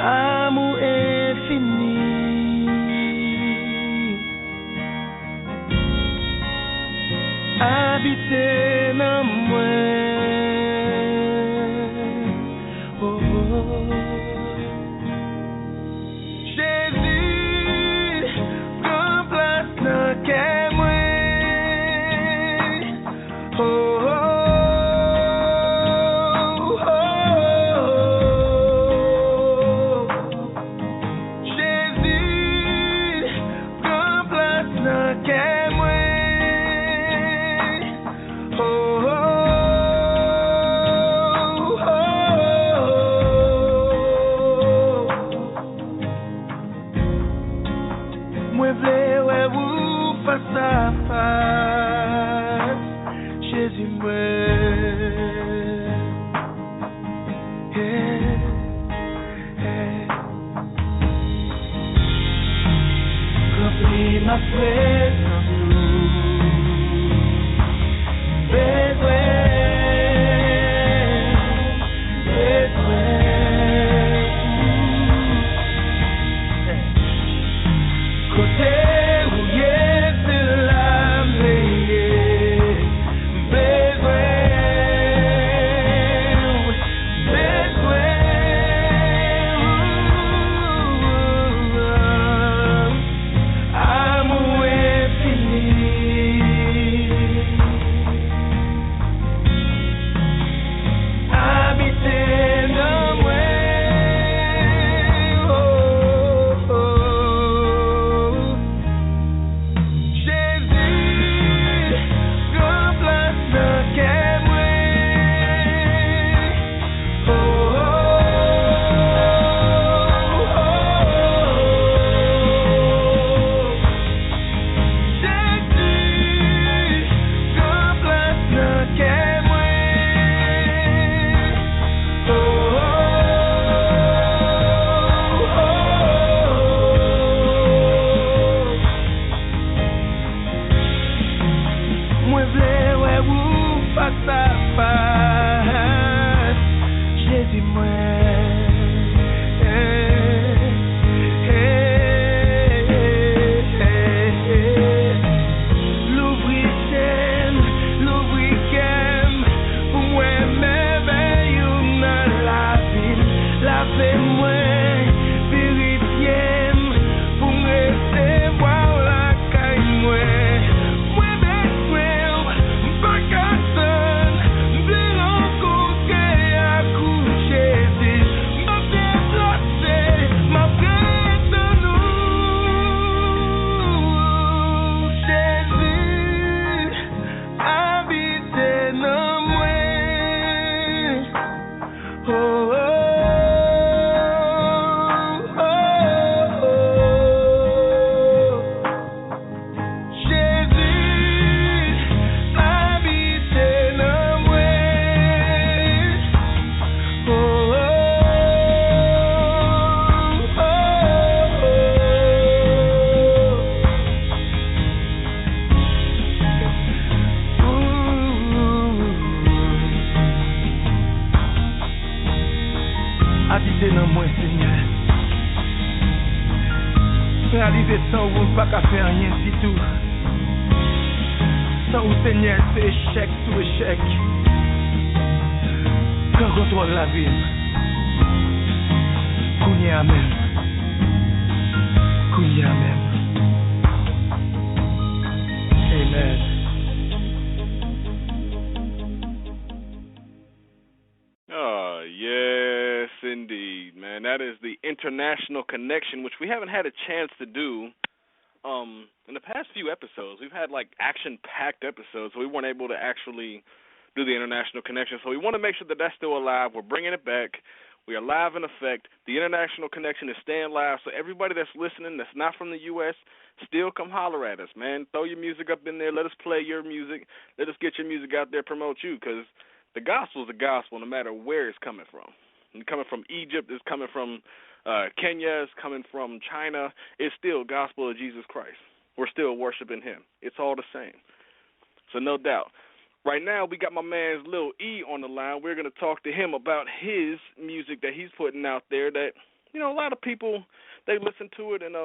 Amour infini. Habiter dans moi. Oh, oh. Jésus, prends place dans quel moi. Oh, oh, oh, oh. Jésus, prends place dans quel moi. Ma présence côté où est la veillée, amour infini. arrivé sans ou pas qu'à faire rien du tout. Sans ou Seigneur, c'est échec sous échec. Quand contrôle la ville. Kounia même. Kounia même. Amen. Oh, yes, indeed, man. That is the international connection, which we haven't had a chance to do in the past few episodes. We've had, like, action-packed episodes, so we weren't able to actually do the international connection. So we want to make sure that that's still alive. We're bringing it back. We are live in effect. The international connection is staying live, so everybody that's listening that's not from the U.S., still come holler at us, man. Throw your music up in there. Let us play your music. Let us get your music out there, promote you, because the gospel is the gospel no matter where it's coming from. It's coming from Egypt, it's coming from Kenya, it's coming from China. It's still gospel of Jesus Christ. We're still worshiping him. It's all the same. So no doubt. Right now we got my man Lil E on the line. We're going to talk to him about his music that he's putting out there that, you know, a lot of people, they listen to it and,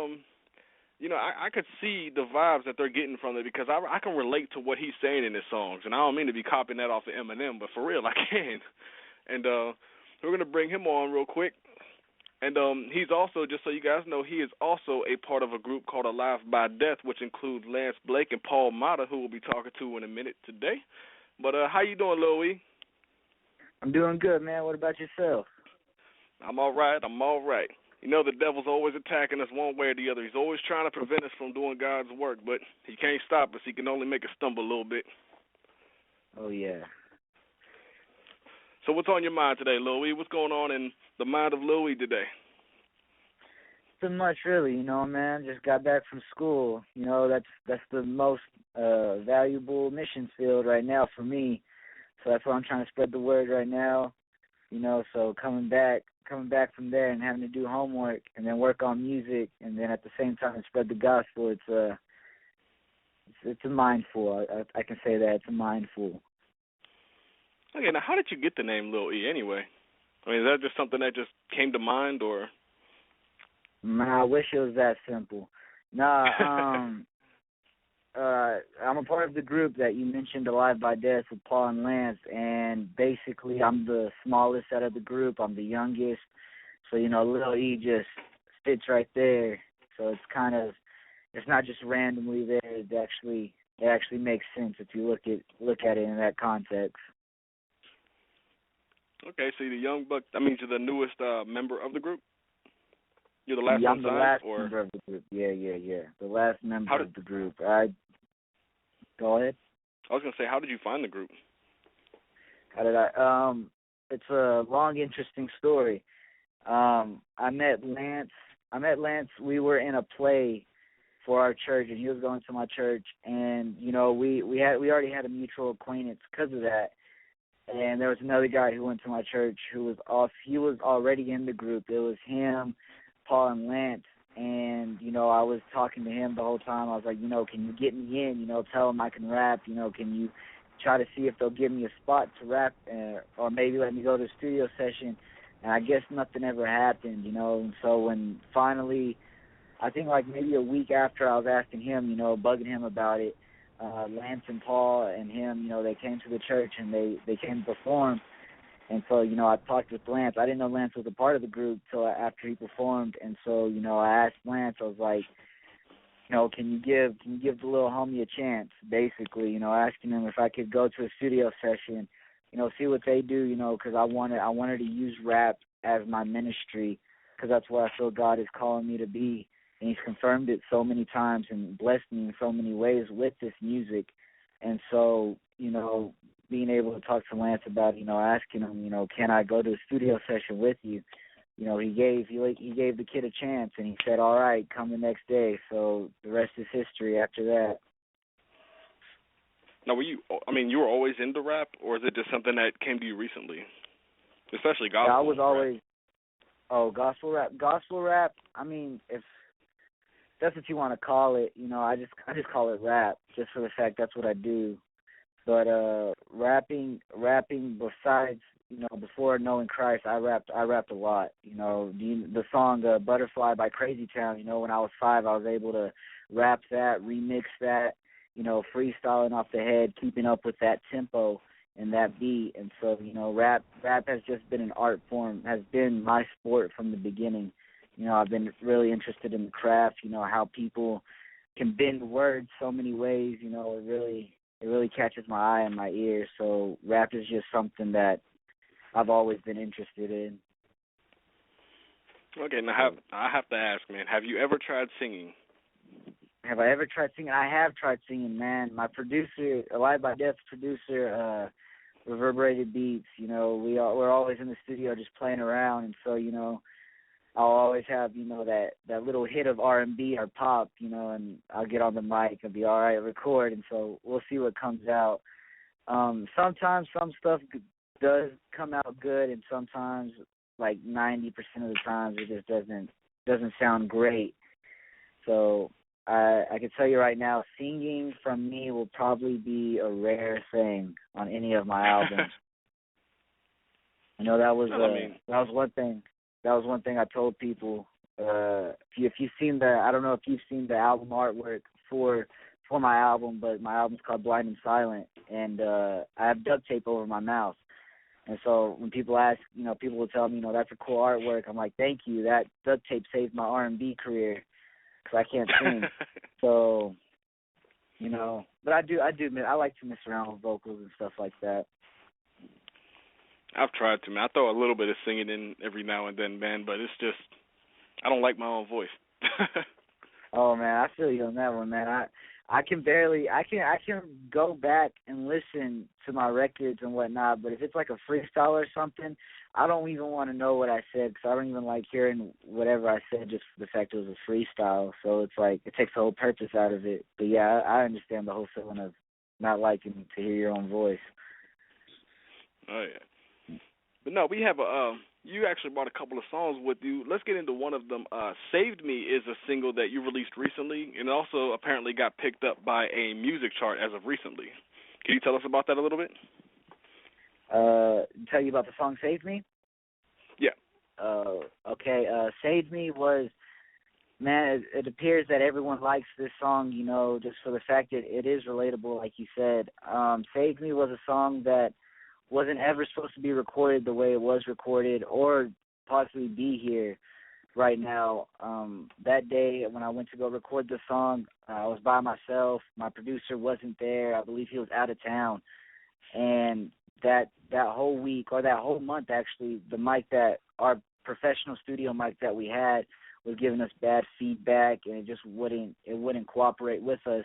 you know, I could see the vibes that they're getting from it because I can relate to what he's saying in his songs. And I don't mean to be copying that off of Eminem, but for real, I can. And we're going to bring him on real quick. And he's also, just so you guys know, he is also a part of a group called Alive by Death, which includes Lance Blake and Paul Mata, who we'll be talking to in a minute today. But how you doing, Lil E? I'm doing good, man. What about yourself? I'm all right. You know the devil's always attacking us one way or the other. He's always trying to prevent us from doing God's work, but he can't stop us. He can only make us stumble a little bit. Oh, yeah. So what's on your mind today, Lil E? What's going on in the mind of Lil E today? So much, really, you know, man. Just got back from school. You know, that's the most valuable missions field right now for me. So that's why I'm trying to spread the word right now. You know, so coming back from there and having to do homework and then work on music and then at the same time spread the gospel, it's a mindful. I can say that. It's a mindful. Okay, now how did you get the name Lil E anyway? I mean, is that just something that just came to mind or? Man, I wish it was that simple. Nah, I'm a part of the group that you mentioned, Alive by Death, with Paul and Lance, and basically I'm the smallest out of the group. I'm the youngest, so, you know, Lil E just fits right there. So it's not just randomly there. It actually makes sense if you look at it in that context. Okay, so you're the young buck. That means you're the newest member of the group? You're the last Yeah, one I'm the signed, last or? member of the group. Yeah. The last member of the group. Go ahead. I was going to say, how did you find the group? How did I? It's a long, interesting story. I met Lance. We were in a play for our church, and he was going to my church, and, you know, we already had a mutual acquaintance because of that. And there was another guy who went to my church who was he was already in the group. It was him, Paul, and Lance. And, you know, I was talking to him the whole time. I was like, you know, can you get me in? You know, tell him I can rap. You know, can you try to see if they'll give me a spot to rap or maybe let me go to a studio session? And I guess nothing ever happened, you know. And so when finally, I think like maybe a week after I was asking him, you know, bugging him about it, Lance and Paul and him, you know, they came to the church and they came to perform. And so, you know, I talked with Lance. I didn't know Lance was a part of the group till after he performed. And so, you know, I asked Lance, I was like, you know, can you give the little homie a chance, basically, you know, asking him if I could go to a studio session, you know, see what they do, you know, because I wanted to use rap as my ministry because that's what I feel God is calling me to be. And he's confirmed it so many times and blessed me in so many ways with this music. And so, you know, being able to talk to Lance about, you know, asking him, you know, can I go to a studio session with you? You know, he gave the kid a chance, and he said, all right, come the next day. So the rest is history after that. Now, you were always into rap, or is it just something that came to you recently? Especially gospel. Yeah, I was always, gospel rap. Gospel rap, I mean, if that's what you want to call it, you know, I just call it rap, just for the fact that's what I do. But rapping besides before knowing Christ, I rapped a lot. The song Butterfly by Crazy Town, when I was 5, I was able to rap that, remix that, freestyling off the head, keeping up with that tempo and that beat. And so, rap has just been an art form, has been my sport from the beginning. I've been really interested in the craft, how people can bend words so many ways, it really catches my eye and my ear. So rap is just something that I've always been interested in. Okay, now I have to ask, man, have you ever tried singing? Have I ever tried singing? I have tried singing, man. My producer, Alive by Death's producer, Reverberated Beats, we're always in the studio just playing around, and so, I'll always have, that little hit of R&B or pop, and I'll get on the mic and be all right, record, and so we'll see what comes out. Sometimes some stuff does come out good, and sometimes, like 90% of the times, it just doesn't sound great. So I can tell you right now, singing from me will probably be a rare thing on any of my albums. That was one thing. That was one thing I told people. If you've seen I don't know if you've seen the album artwork for my album, but my album's called Blind and Silent, and I have duct tape over my mouth. And so when people ask, people will tell me, that's a cool artwork. I'm like, thank you. That duct tape saved my R&B career because I can't sing. So, but I do admit I like to mess around with vocals and stuff like that. I've tried to, man. I throw a little bit of singing in every now and then, man, but it's just, I don't like my own voice. Oh, man, I feel you on that one, man. I can go back and listen to my records and whatnot, but if it's like a freestyle or something, I don't even want to know what I said because I don't even like hearing whatever I said just for the fact it was a freestyle. So it's like it takes the whole purpose out of it. But, yeah, I understand the whole feeling of not liking to hear your own voice. Oh, yeah. But no, we have you actually brought a couple of songs with you. Let's get into one of them. Saved Me is a single that you released recently and also apparently got picked up by a music chart as of recently. Can you tell us about that a little bit? Tell you about the song Saved Me? Yeah. Okay. Saved Me was, man, it appears that everyone likes this song, just for the fact that it is relatable, like you said. Saved Me was a song that wasn't ever supposed to be recorded the way it was recorded or possibly be here right now. That day when I went to go record the song, I was by myself. My producer wasn't there. I believe he was out of town. And that whole week, or that whole month actually, the mic that our professional studio mic that we had was giving us bad feedback, and it just wouldn't cooperate with us.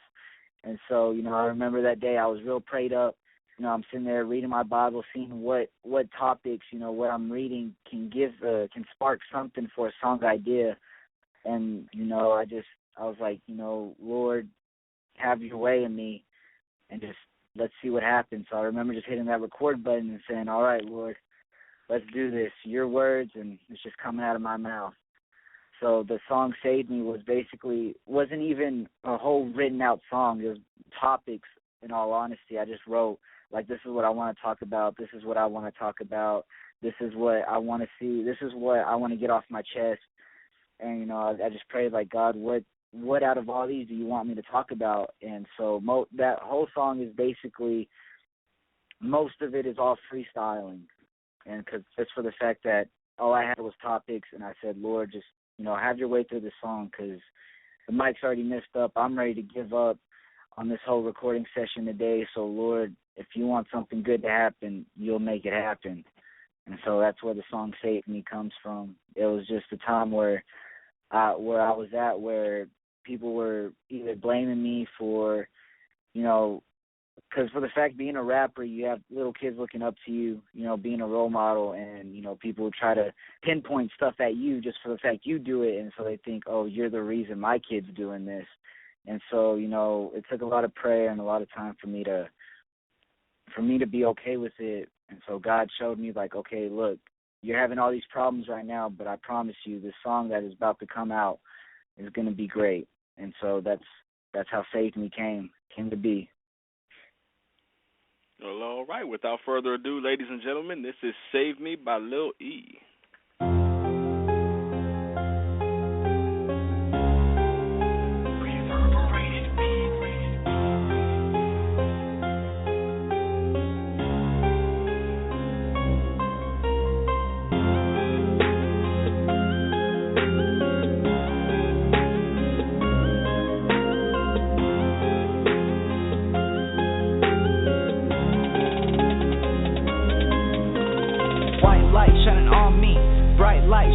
And so, I remember that day I was real prayed up. I'm sitting there reading my Bible, seeing what topics, what I'm reading can spark something for a song idea. And, I was like, Lord, have your way in me and just let's see what happens. So I remember just hitting that record button and saying, all right, Lord, let's do this. Your words, and it's just coming out of my mouth. So the song Saved Me wasn't even a whole written out song. It was topics, in all honesty. I just wrote, like, this is what I want to talk about. This is what I want to talk about. This is what I want to see. This is what I want to get off my chest. And, I just prayed, like, God, what out of all these do you want me to talk about? And so that whole song is basically, most of it is all freestyling. And just for the fact that all I had was topics, and I said, Lord, just, have your way through this song because the mic's already messed up. I'm ready to give up on this whole recording session today. So, Lord, if you want something good to happen, you'll make it happen. And so that's where the song Save Me comes from. It was just a time where I was at where people were either blaming me for, because for the fact being a rapper, you have little kids looking up to you, being a role model, and, people try to pinpoint stuff at you just for the fact you do it. And so they think, oh, you're the reason my kid's doing this. And so, it took a lot of prayer and a lot of time for me to be okay with it. And so God showed me, like, okay, look, you're having all these problems right now, but I promise you this song that is about to come out is going to be great. And so that's how Saved Me came to be. Well, all right. Without further ado, ladies and gentlemen, this is Save Me by Lil E.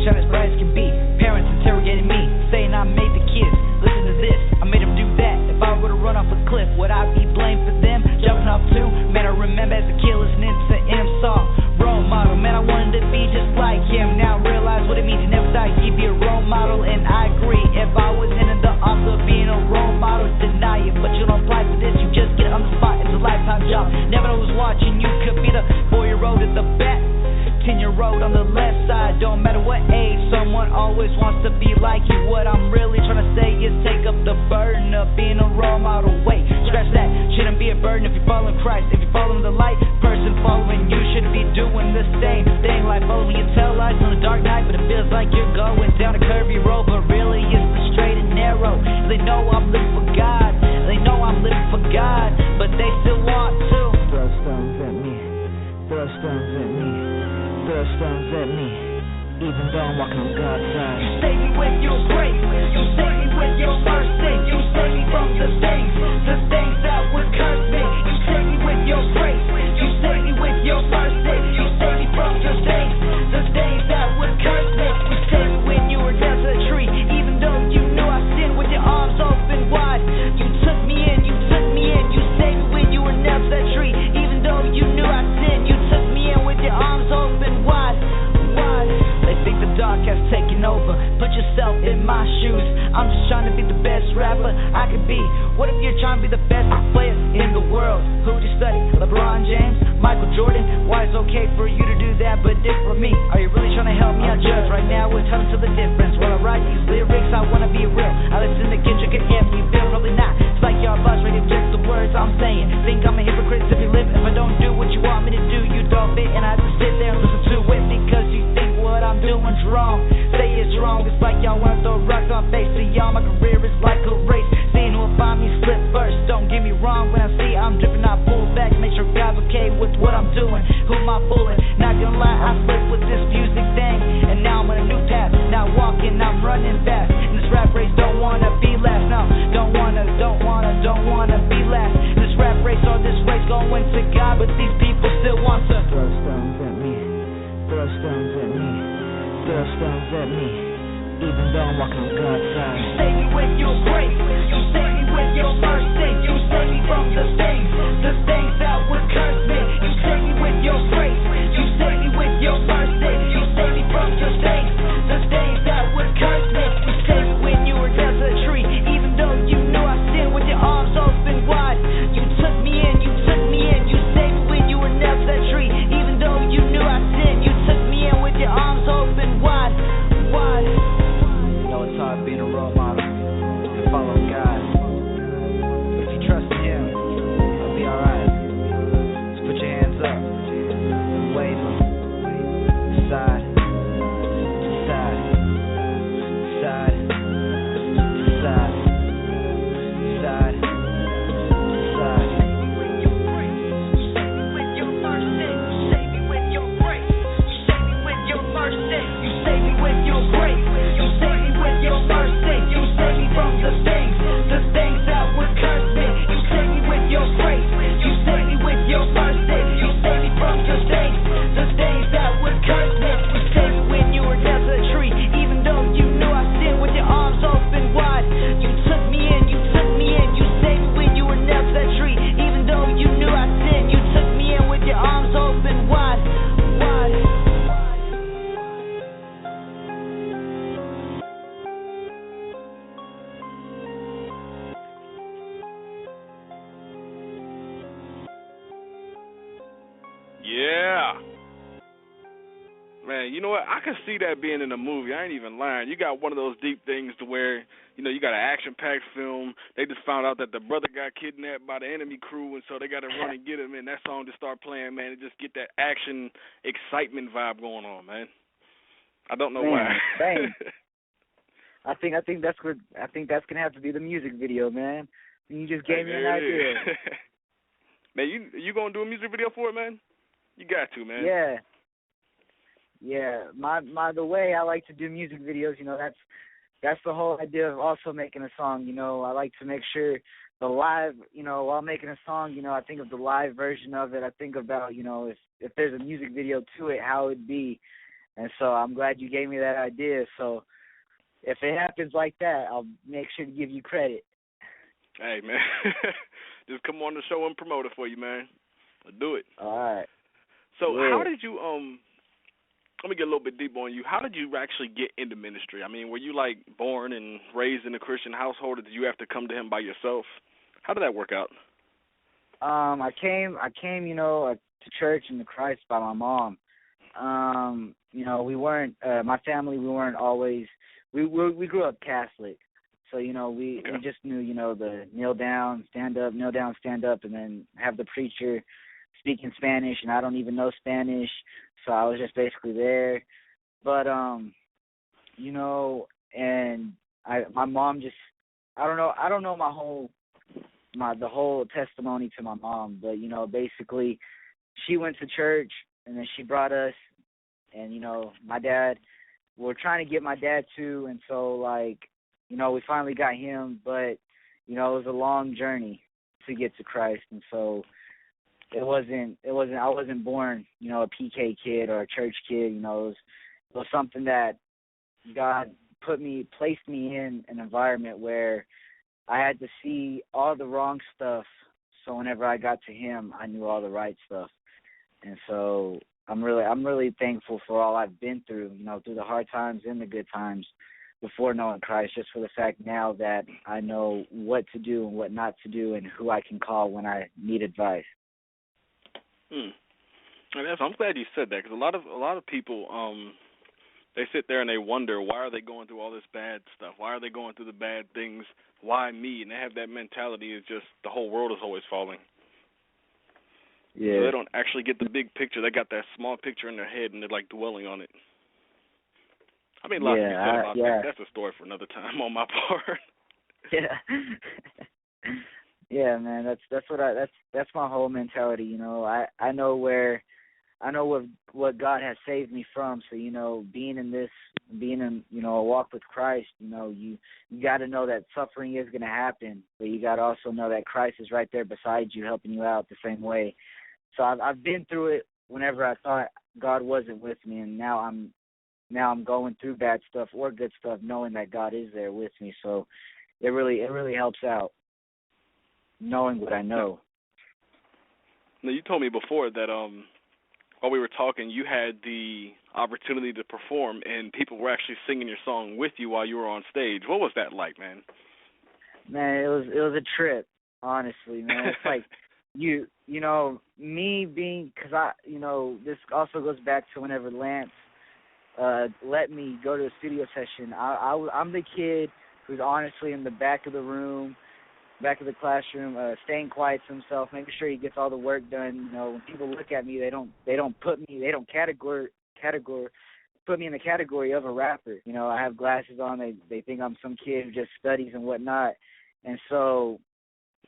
Shine as bright as can be. Parents interrogating me, saying I made the kids. Listen to this, I made them do that. If I were to run off a cliff, would I be blamed for them jumping off too? Man, I remember as a kid listening to M song, role model. Man, I wanted to be just like him. Now I realize what it means to never die. He'd be a role model, and I agree. If I was in the offer of being a role model, deny it. But you don't apply for this, you just get it on the spot. It's a lifetime job. Never know who's watching. You could be the 4-year-old at the back, 10-year-old on the left side. Don't matter what age, someone always wants to be like you. What I'm really trying to say is take up the burden of being a role model. Wait, scratch that, shouldn't be a burden if you're following Christ. If you're following the light, person following you should be doing the same thing. Like following your tail lights on a dark night, but it feels like you're going down a curvy road, but really it's the straight and narrow. They know I'm living for God, they know I'm living for God, but they still want to throw stones at me, throw stones at me, throw stones at me, even though I'm walking on God's side. You save me with your grace, you save me with your mercy, you save me from the things that would curse me. You save me with your grace, you save me with your mercy, you save me from the things that would curse me. You saved me when you were next to a tree, even though you knew I sinned with your arms open wide. You took me in, you saved me when you were next to a tree, even though you knew I sinned. You took me in with your arms open wide. They think the dark has taken over. Put yourself in my shoes. I'm just trying to be the best rapper I could be. What if you're trying to be the best player in the world? Who'd you study? LeBron James? Michael Jordan? Why it's okay for you to do that but different for me? Are you really trying to help me out, Judge? Right now we're telling to the difference. When I write these lyrics, I wanna be real. I listen to Kendrick and Emily, Bill, probably not. It's like y'all buzz ready to just the words I'm saying. Think I'm a hypocrite if you live. If I don't do what you want me to do, you don't fit. And I have to sit there and listen to it because you think what I'm doing's wrong. Say it's wrong, it's like y'all wanna throw rocks on face. See y'all, my career is like a race. Seeing who'll find me slip first. Don't get me wrong, when I see I'm dripping, I pull back. Make sure God's okay with what I'm doing. Who am I fooling? Not gonna lie, I slip with this music thing, and now I'm on a new path. Not walking, I'm running fast. In this rap race, don't wanna be last. No, don't wanna be last. In this rap race, all this race going to God, but these people still want to throw stones at me, throw stones at me, throw stones at me, even though I'm walking on God's side. You save me with your grace, you save me with your mercy, you save me from the things that would curse me. You save me with your grace, you save me with your mercy, you save me from the things that would curse me. You saved me when you were next to a tree, even though you knew I sinned with your arms open wide. You took me in, you saved me when you were next to a tree, even though you knew I sinned. You took me in with your arms open wide. You know it's hard being a role model and follow God, but if you trust in Him, you know what? I can see that being in a movie. I ain't even lying. You got one of those deep things to where, you know, you got an action-packed film. They just found out that the brother got kidnapped by the enemy crew, and so they got to run and get him, and that song just start playing, man. It just get that action, excitement vibe going on, man. I don't know why. Dang. I think that's gonna have to be the music video, man. You just gave me an idea. Man, you gonna do a music video for it, man? You got to, man. Yeah. The way I like to do music videos, you know, that's the whole idea of also making a song. You know, I like to make sure the live, you know, while making a song, you know, I think of the live version of it. I think about, you know, if there's a music video to it, how it'd be. And so I'm glad you gave me that idea. So if it happens like that, I'll make sure to give you credit. Hey, man. Just come on the show and promote it for you, man. I'll do it. All right. So how did you, let me get a little bit deeper on you. How did you actually get into ministry? I mean, were you, like, born and raised in a Christian household, or did you have to come to him by yourself? How did that work out? I came, you know, to church and to Christ by my mom. You know, we weren't, my family, we weren't always, we grew up Catholic. So, you know, we just knew, you know, the kneel down, stand up, and then have the preacher speak in Spanish, and I don't even know Spanish, so I was just basically there. But, you know, and my mom just, I don't know the whole testimony to my mom, but, you know, basically she went to church, and then she brought us, and, you know, my dad, we're trying to get my dad too, and so, like, you know, we finally got him, but, you know, it was a long journey to get to Christ, and so I wasn't born, you know, a PK kid or a church kid. You know, it was something that God placed me in an environment where I had to see all the wrong stuff, so whenever I got to him, I knew all the right stuff. And so I'm really thankful for all I've been through, you know, through the hard times and the good times before knowing Christ, just for the fact now that I know what to do and what not to do and who I can call when I need advice. I'm glad you said that, because a lot of people, they sit there and they wonder, why are they going through all this bad stuff? Why are they going through the bad things? Why me? And they have that mentality is just the whole world is always falling. Yeah. So they don't actually get the big picture. They got that small picture in their head, and they're, like, dwelling on it. I mean, a lot to be said about that. That's a story for another time on my part. Yeah. Yeah, man, that's my whole mentality, you know. I know what God has saved me from, so, you know, being in, you know, a walk with Christ, you know, you got to know that suffering is going to happen, but you got to also know that Christ is right there beside you, helping you out the same way. So I've been through it whenever I thought God wasn't with me, and now I'm going through bad stuff or good stuff, knowing that God is there with me. So it really helps out, knowing what I know. Now, you told me before that while we were talking, you had the opportunity to perform, and people were actually singing your song with you while you were on stage. What was that like, man? Man, it was a trip, honestly, man. It's like you know, me being, because this also goes back to whenever Lance let me go to a studio session. I'm the kid who's honestly in the back of the room, back of the classroom, staying quiet to himself, making sure he gets all the work done. You know, when people look at me, they don't put me in the category of a rapper. You know, I have glasses on. They think I'm some kid who just studies and whatnot. And so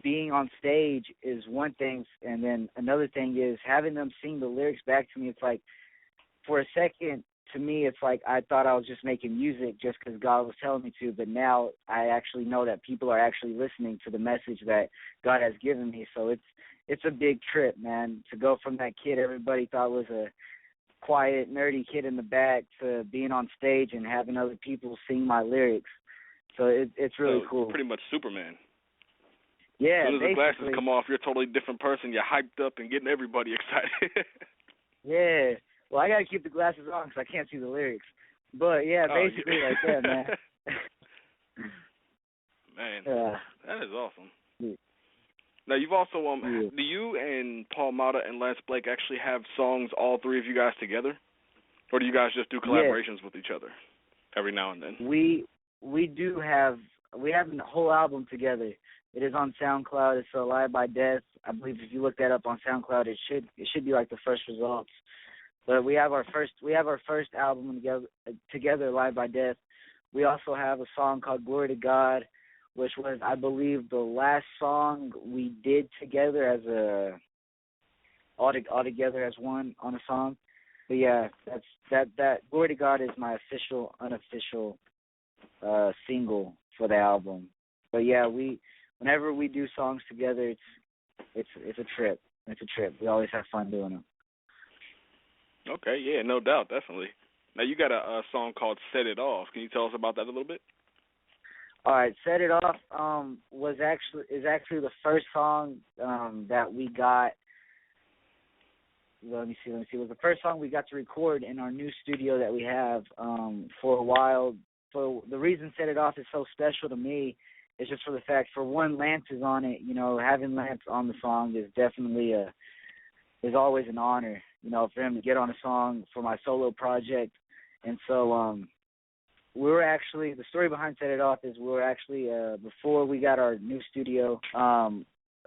being on stage is one thing, and then another thing is having them sing the lyrics back to me. It's like, for a second, to me, it's like I thought I was just making music just because God was telling me to, but now I actually know that people are actually listening to the message that God has given me. So it's a big trip, man, to go from that kid everybody thought was a quiet, nerdy kid in the back to being on stage and having other people sing my lyrics. So it's really cool. Pretty much Superman. Yeah, as soon as the glasses come off, you're a totally different person. You're hyped up and getting everybody excited. Yeah. Well, I got to keep the glasses on because I can't see the lyrics. But, yeah, basically like that, man. Man, that is awesome. Yeah. Now, you've also, do you and Paul Mata and Lance Blake actually have songs, all three of you guys together? Or do you guys just do collaborations with each other every now and then? We have a whole album together. It is on SoundCloud. It's Live by Death. I believe if you look that up on SoundCloud, it should be like the first results. But we have our first album together, Live by Death. We also have a song called Glory to God, which was, I believe, the last song we did together all together as one on a song. But yeah, that Glory to God is my unofficial single for the album. But yeah, whenever we do songs together, it's a trip. It's a trip. We always have fun doing them. Okay, yeah, no doubt, definitely. Now you got a song called "Set It Off." Can you tell us about that a little bit? All right, "Set It Off" is actually the first song that we got. Let me see. It was the first song we got to record in our new studio that we have for a while. So the reason "Set It Off" is so special to me is just for the fact, for one, Lance is on it. You know, having Lance on the song is definitely is always an honor. You know, for him to get on a song for my solo project. And so we were actually, the story behind "Set It Off" is we were actually, before we got our new studio,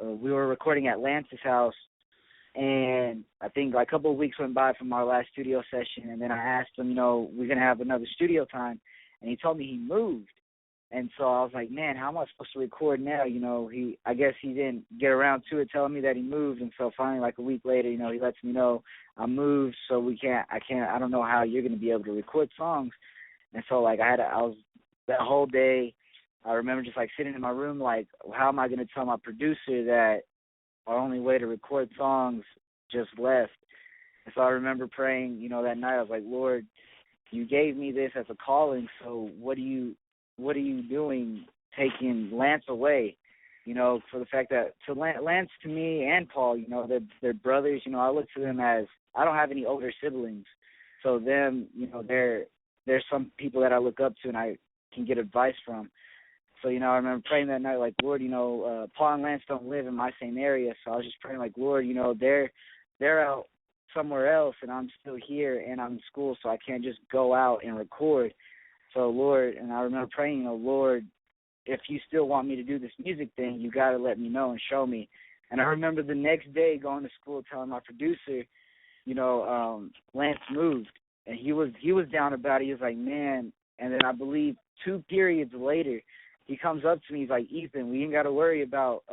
we were recording at Lance's house. And I think like a couple of weeks went by from our last studio session. And then I asked him, you know, we're going to have another studio time. And he told me he moved. And so I was like, man, how am I supposed to record now? You know, I guess he didn't get around to it, telling me that he moved. And so finally, like a week later, you know, he lets me know I moved, so I don't know how you're going to be able to record songs. And so like I was that whole day, I remember just like sitting in my room, like, how am I going to tell my producer that our only way to record songs just left? And so I remember praying, you know, that night. I was like, Lord, you gave me this as a calling, so what are you doing taking Lance away? You know, for the fact that to Lance, to me and Paul, you know, they're brothers. You know, I look to them as, I don't have any older siblings, so them, you know, there's some people that I look up to and I can get advice from. So, you know, I remember praying that night, like, Lord, you know, Paul and Lance don't live in my same area, so I was just praying, like, Lord, you know, they're out somewhere else and I'm still here and I'm in school, so I can't just go out and record. So, Lord, and I remember praying, you know, Lord, if you still want me to do this music thing, you got to let me know and show me. And I remember the next day going to school telling my producer, you know, Lance moved. And he was down about it. He was like, man. And then I believe 2 periods later, he comes up to me. He's like, Ethan, we ain't got to worry about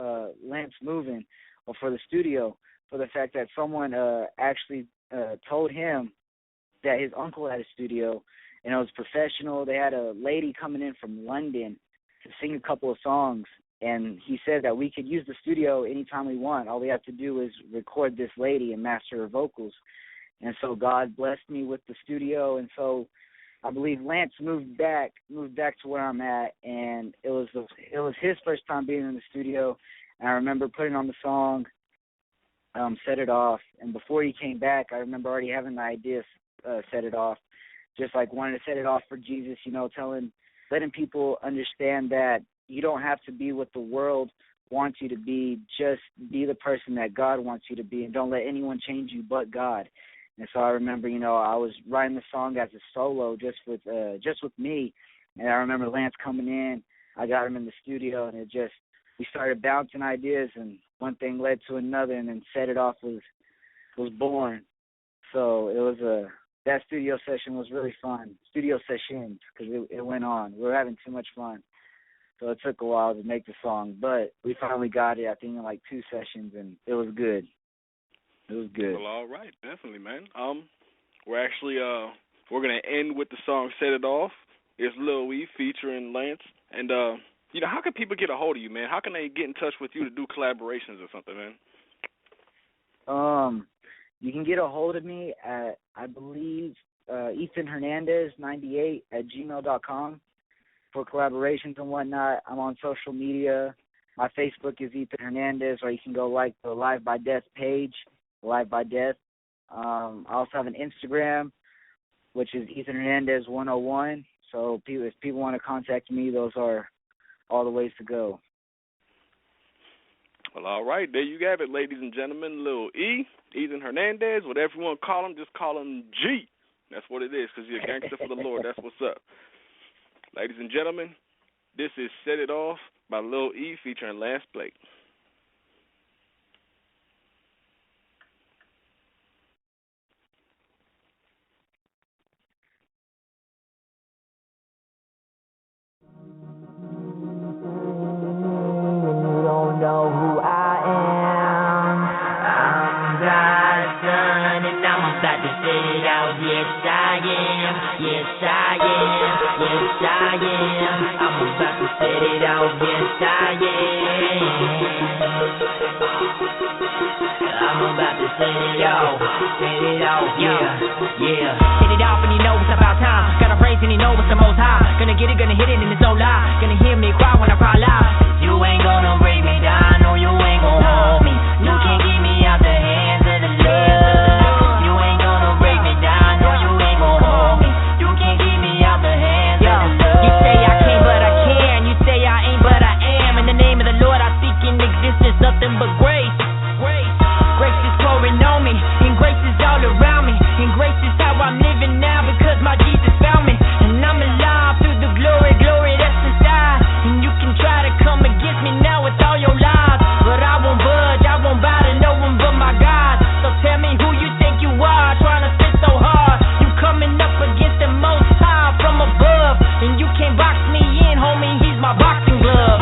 Lance moving or for the studio, for the fact that someone actually told him that his uncle had a studio, and it was professional. They had a lady coming in from London to sing a couple of songs, and he said that we could use the studio anytime we want. All we have to do is record this lady and master her vocals. And so God blessed me with the studio, and so I believe Lance moved back to where I'm at, and it was his first time being in the studio. And I remember putting on the song, Set It Off, and before he came back, I remember already having the idea, Set It Off, just like wanting to set it off for Jesus, you know, letting people understand that you don't have to be what the world wants you to be, just be the person that God wants you to be, and don't let anyone change you but God. And so I remember, you know, I was writing the song as a solo just with me, and I remember Lance coming in. I got him in the studio, and we started bouncing ideas, and one thing led to another, and then Set It Off was born. So it was that studio session was really fun. Studio sessions, because it went on. We were having too much fun. So it took a while to make the song, but we finally got it, I think, in like 2 sessions, and it was good. It was good. Well, all right, definitely, man. We're actually we're gonna end with the song "Set It Off." It's Lil E featuring Lance, and you know, how can people get a hold of you, man? How can they get in touch with you to do collaborations or something, man? You can get a hold of me at, I believe, ethanhernandez98@gmail.com for collaborations and whatnot. I'm on social media. My Facebook is Ethan Hernandez, or you can go like the Live by Death page, Live by Death. I also have an Instagram, which is Ethan Hernandez 101. So if people want to contact me, those are all the ways to go. Well, all right, there you have it, ladies and gentlemen. Lil E, Ethan Hernandez, whatever you want to call him, just call him G. That's what it is, because you're a gangster for the Lord. That's what's up. Ladies and gentlemen, this is Set It Off by Lil E featuring Lance Blake. Gonna hit it in his own life. Gonna hear me cry when I cry loud. You ain't gonna break me down, no, you ain't gonna hold me. You can't get me out the hands of the love. You ain't gonna break me down, no, you ain't gonna hold me. You can't get me out the hands of the love. You say I can't, but I can. You say I ain't, but I am. In the name of the Lord, I speak in existence, nothing but grace. Grace is pouring on me, and grace is all around me. And grace is how I'm living now because my Jesus found me. And I'm alive through the glory that's inside. And you can try to come against me now with all your lies, but I won't budge, I won't bow to no one but my God. So tell me who you think you are, trying to fit so hard. You coming up against the Most High from above, and you can't box me in, homie, he's my boxing glove.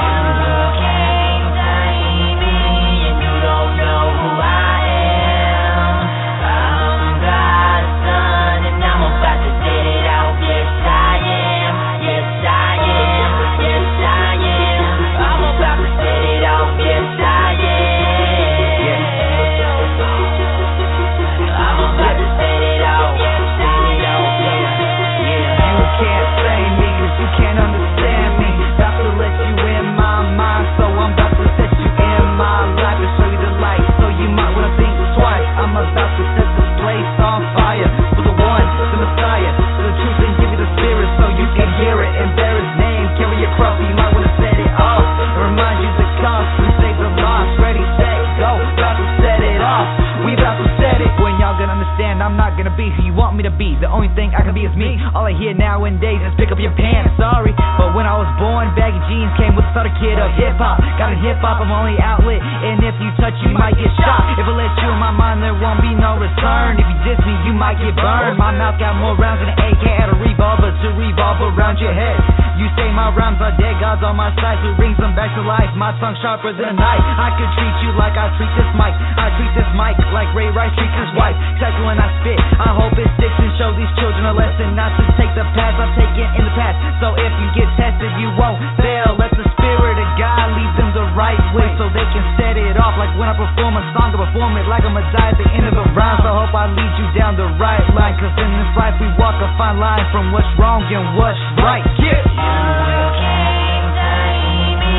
The only thing I can be is me. All I hear nowadays is pick up your pants. Sorry, but when I was born, baggy jeans came with the starter kid of hip hop. Got in hip hop, I'm only outlet, and if you touch, you might get shot. If I let you in my mind, there won't be no return. If you diss me, you might get burned. My mouth got more rounds than an AK at a revolver to revolve around your head. You say my rhymes are dead, God's on my side, so brings them back to life. My tongue sharper than a knife. I could treat you like I treat this mic. I treat this mic like Ray Rice treats his wife. Exactly when I spit, I hope it sticks and show these children a lesson not to take the path I've taken in the past. So if you get tested, you won't fail. Let the Spirit of God lead them the right way so they can set it off. Like when I perform a song, I perform it like I'm gonna die at the end of the rhyme. So I hope I lead you down the right line, cause in this life we walk a fine line from what's wrong and what's right. Yeah. You can't tame me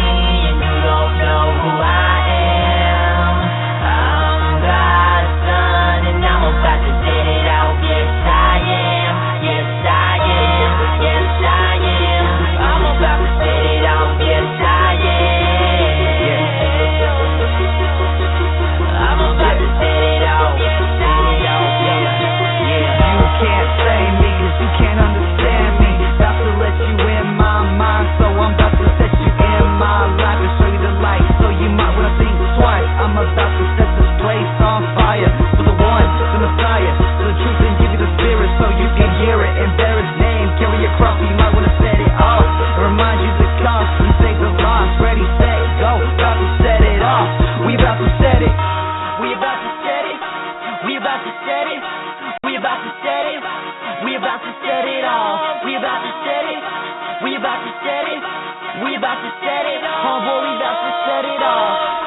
and you don't know who I am. I'm God's son and I'm about to set it out. Yes, I am. Yes, I am. Yes, I am. I'm about to set it out. Yes, I am. I'm about to set it out. Set it out. Yeah. You can't save me 'cause you can't understand me. About to let you in my mind, so I'm about to set you in my life and show you the light. So you might wanna think twice. I'm about to set this place on fire for the one, the Messiah, for the truth and give you the Spirit so you can hear it and bear His name. Carry your cross, so you might wanna set it off and remind you the cost and save the lost. Ready, set, go, about to set it off. We about to set it. We about to set it. We about to set it. We about to set it. We about to set it off. We about to set it. We about to set it. We about to set it. Homeboy, we about to set it off.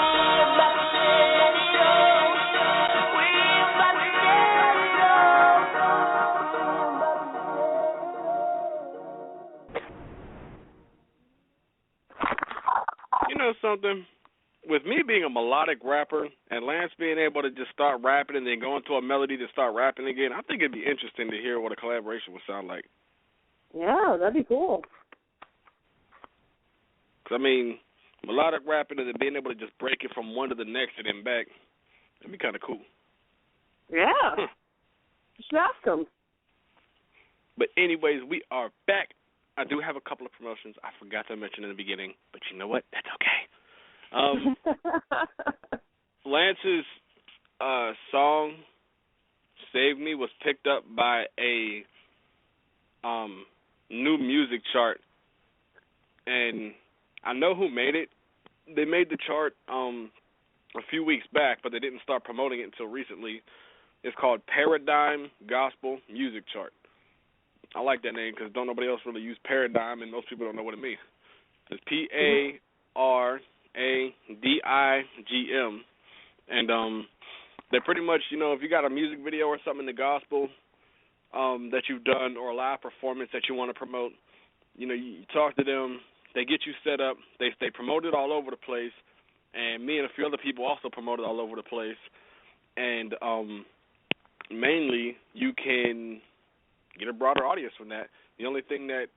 You know something? With me being a melodic rapper and Lance being able to just start rapping and then go into a melody to start rapping again, I think it'd be interesting to hear what a collaboration would sound like. Yeah, that'd be cool. 'Cause, I mean, melodic rapping and then being able to just break it from one to the next and then back, that'd be kind of cool. Yeah. You should ask him. But anyways, we are back. I do have a couple of promotions I forgot to mention in the beginning, but you know what? That's okay. Lance's song "Save Me" was picked up by a new music chart, and I know who made it. They made the chart a few weeks back, but they didn't start promoting it until recently. It's called Paradigm Gospel Music Chart. I like that name because don't nobody else really use Paradigm, and most people don't know what it means. It's Paradigm, and they pretty much, if you got a music video or something in the gospel that you've done or a live performance that you want to promote, you talk to them, they get you set up, they promote it all over the place, and me and a few other people also promote it all over the place, and mainly you can get a broader audience from that. The only thing that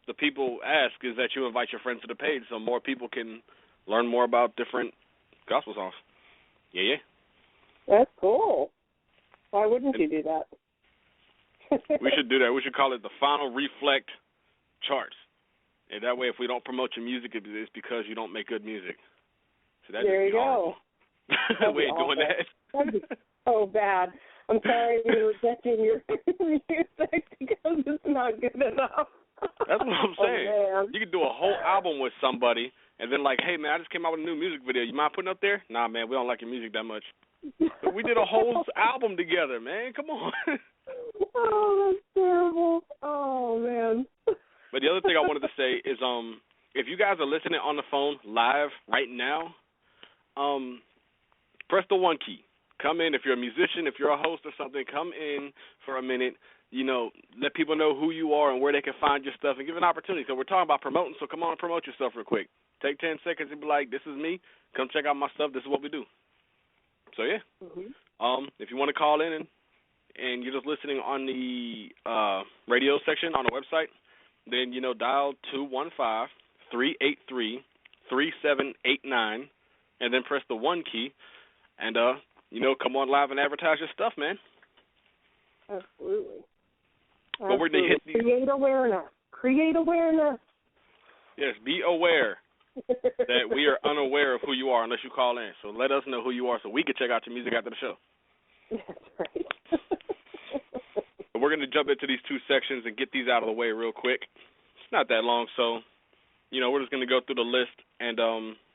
the people ask is that you invite your friends to the page so more people can learn more about different gospel songs. Yeah. That's cool. Why wouldn't you do that? We should do that. We should call it the Final Reflect Charts. And that way, if we don't promote your music, it's because you don't make good music. So there you go. We ain't doing that. That'd be so bad. I'm sorry we were rejecting your music because it's not good enough. That's what I'm saying. Oh, you could do a whole album with somebody, and then like, hey, man, I just came out with a new music video. You mind putting it up there? Nah, man, we don't like your music that much. But we did a whole album together, man. Come on. Oh, that's terrible. Oh, man. But the other thing I wanted to say is if you guys are listening on the phone live right now, press the 1 key. Come in. If you're a musician, if you're a host or something, come in for a minute. Let people know who you are and where they can find your stuff and give an opportunity. So we're talking about promoting, so come on and promote yourself real quick. Take 10 seconds and be like, this is me. Come check out my stuff. This is what we do. So, yeah. Mm-hmm. If you want to call in and you're just listening on the radio section on the website, then, dial 215-383-3789 and then press the 1 key and, come on live and advertise your stuff, man. Absolutely. But we're going to hit these. Create awareness. Yes, be aware that we are unaware of who you are unless you call in. So let us know who you are so we can check out your music after the show. That's right. But we're going to jump into these two sections and get these out of the way real quick. It's not that long, so, we're just going to go through the list and,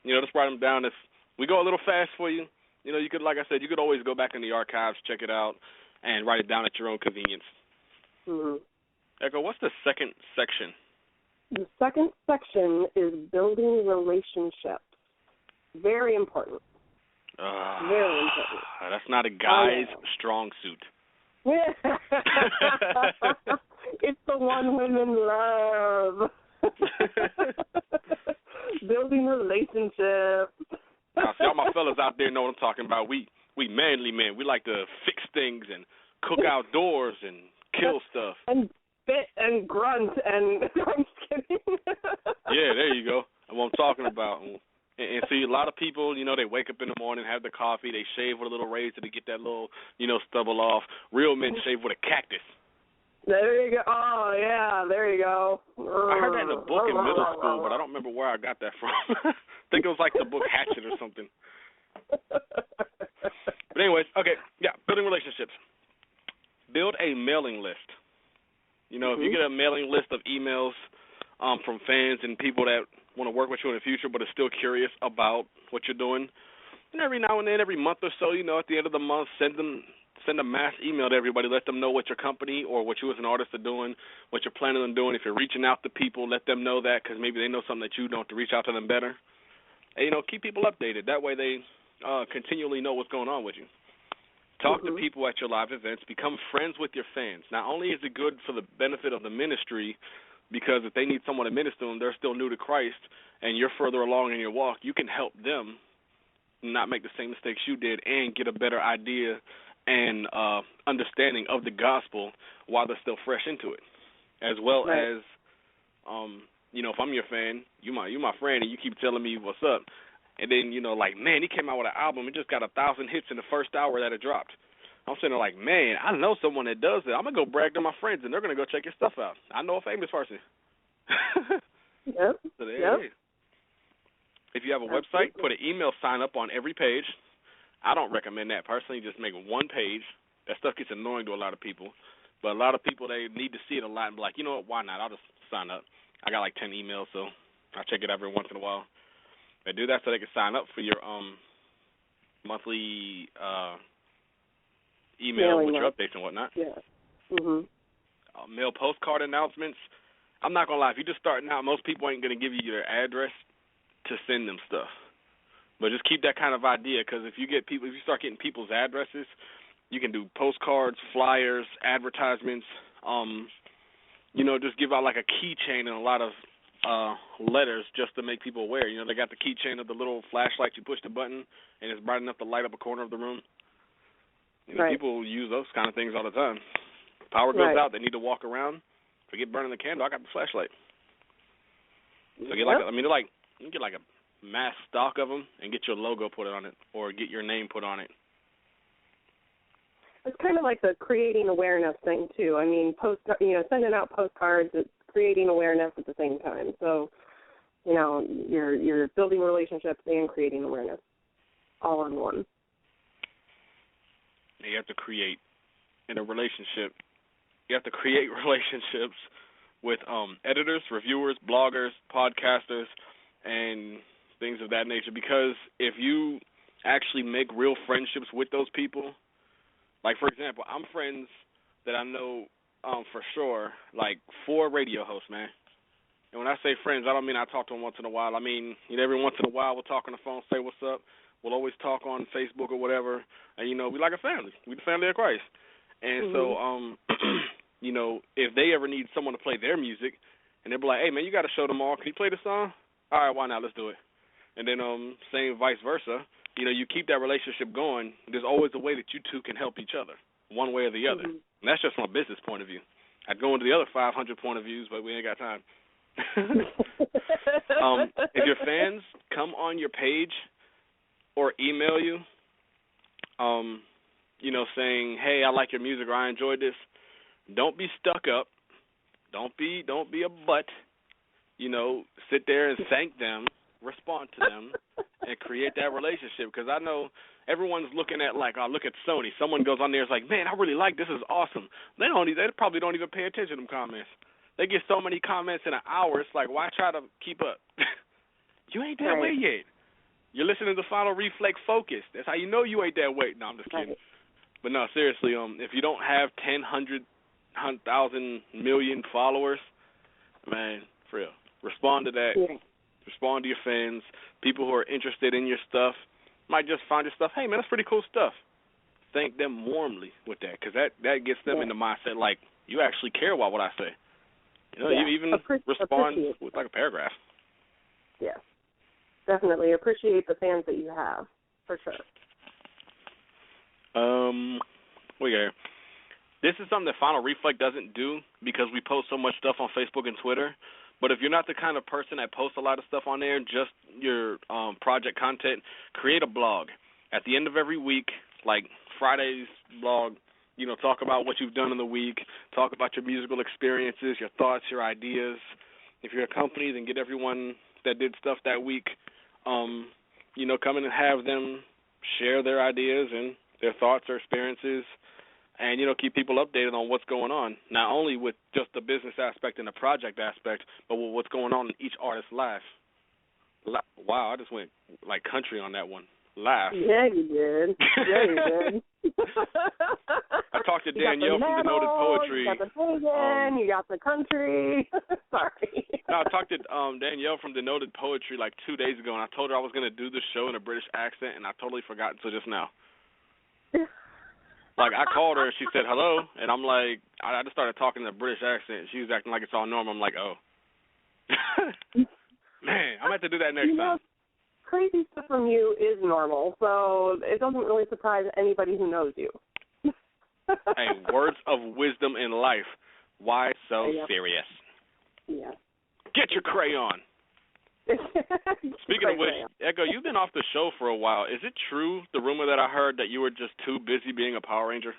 just write them down. If we go a little fast for you, you could, like I said, you could always go back in the archives, check it out, and write it down at your own convenience. Mm-hmm. Echo, what's the second section? The second section is building relationships. Very important. Very important. That's not a guy's strong suit. It's the one women love. Building relationships. Now, see, all my fellas out there know what I'm talking about. We manly men. We like to fix things and cook outdoors and kill stuff. And spit and grunt and I'm just kidding. Yeah, there you go. That's what I'm talking about. And see, a lot of people, they wake up in the morning, have their coffee, they shave with a little razor to get that little, stubble off. Real men shave with a cactus. There you go. Oh, yeah, there you go. I heard that in a book in middle school, but I don't remember where I got that from. I think it was like the book Hatchet or something. But anyways, okay, yeah, building relationships. Build a mailing list. If you get a mailing list of emails from fans and people that want to work with you in the future but are still curious about what you're doing, and every now and then, every month or so, at the end of the month, send a mass email to everybody. Let them know what your company or what you as an artist are doing, what you're planning on doing. If you're reaching out to people, let them know that because maybe they know something that you don't, to reach out to them better. And, keep people updated. That way they continually know what's going on with you. Talk to people at your live events. Become friends with your fans. Not only is it good for the benefit of the ministry, because if they need someone to minister to them, they're still new to Christ, and you're further along in your walk, you can help them not make the same mistakes you did and get a better idea and understanding of the gospel while they're still fresh into it. As well as, if I'm your fan, you my friend, and you keep telling me what's up. And then, man, he came out with an album. It just got 1,000 hits in the first hour that it dropped. I'm sitting there like, man, I know someone that does it. I'm going to go brag to my friends, and they're going to go check your stuff out. I know a famous person. Yep. So there it is. If you have a website, put an email sign up on every page. I don't recommend that personally. Just make one page. That stuff gets annoying to a lot of people. But a lot of people, they need to see it a lot and be like, you know what, why not? I'll just sign up. I got like 10 emails, so I check it every once in a while. They do that so they can sign up for your monthly email with your updates and whatnot. Yeah. Mhm. Mail postcard announcements. I'm not going to lie. If you're just starting out, most people ain't going to give you their address to send them stuff. But just keep that kind of idea, because if you start getting people's addresses, you can do postcards, flyers, advertisements, just give out like a keychain and a lot of letters just to make people aware. They got the keychain of the little flashlight. You push the button, and it's bright enough to light up a corner of the room. People use those kind of things all the time. Power goes out, they need to walk around. Forget burning the candle, I got the flashlight. So get you get like a mass stock of them and get your logo put on it or get your name put on it. It's kind of like the creating awareness thing too. I mean, sending out postcards, it's creating awareness at the same time. So, you're building relationships and creating awareness all in one. You have to create in a relationship. You have to create relationships with editors, reviewers, bloggers, podcasters, and things of that nature. Because if you actually make real friendships with those people, like, for example, I'm friends that I know for sure, like 4 radio hosts, man. And when I say friends, I don't mean I talk to them once in a while. I mean, every once in a while we'll talk on the phone, say what's up. We'll always talk on Facebook or whatever. And, we like a family. We the family of Christ. And so, if they ever need someone to play their music, and they'll be like, hey, man, you got a show tomorrow. Can you play the song? All right, why not? Let's do it. And then same vice versa. You keep that relationship going. There's always a way that you two can help each other, one way or the other. And that's just from a business point of view. I'd go into the other 500 point of views, but we ain't got time. If your fans come on your page or email you, saying, hey, I like your music or I enjoyed this, don't be stuck up. Don't be a butt. Sit there and thank them, respond to them, and create that relationship. Because I know everyone's looking at look at Sony. Someone goes on there and is like, man, I really like this. Is awesome. They probably don't even pay attention to them comments. They get so many comments in an hour. It's like, why try to keep up? You ain't that way yet. You're listening to Final Reflect Focus. That's how you know you ain't that way. No, I'm just kidding. But no, seriously, if you don't have 10, 100, 100,000 million followers, man, for real, respond to that. Yeah. Respond to your fans, people who are interested in your stuff. Might just find your stuff, hey, man, that's pretty cool stuff. Thank them warmly with that, because that gets them in the mindset like, you actually care about what I say. You even respond with like a paragraph. Yeah, definitely. Appreciate the fans that you have, for sure. This is something that Final Reflect doesn't do because we post so much stuff on Facebook and Twitter. But if you're not the kind of person that posts a lot of stuff on there, just your project content, create a blog. At the end of every week, like Friday's blog, talk about what you've done in the week, talk about your musical experiences, your thoughts, your ideas. If you're a company, then get everyone that did stuff that week, come in and have them share their ideas and their thoughts or experiences, and, keep people updated on what's going on, not only with just the business aspect and the project aspect, but with what's going on in each artist's life. Wow, I just went like country on that one. Laugh. Yeah, you did. I talked to Danielle from Denoted Poetry. You got the pagan, you got the country. Sorry. No, I talked to Danielle from Denoted Poetry like 2 days ago, and I told her I was going to do this show in a British accent, and I totally forgot until just now. Like, I called her, and she said hello, and I'm like, I just started talking in a British accent. She was acting like it's all normal. I'm like, oh. Man, I'm going to have to do that next time. Crazy stuff from you is normal, so it doesn't really surprise anybody who knows you. Hey, words of wisdom in life. Why so serious? Yeah. Get your crayon. Speaking of which, Echo, you've been off the show for a while. Is it true, the rumor that I heard, that you were just too busy being a Power Ranger?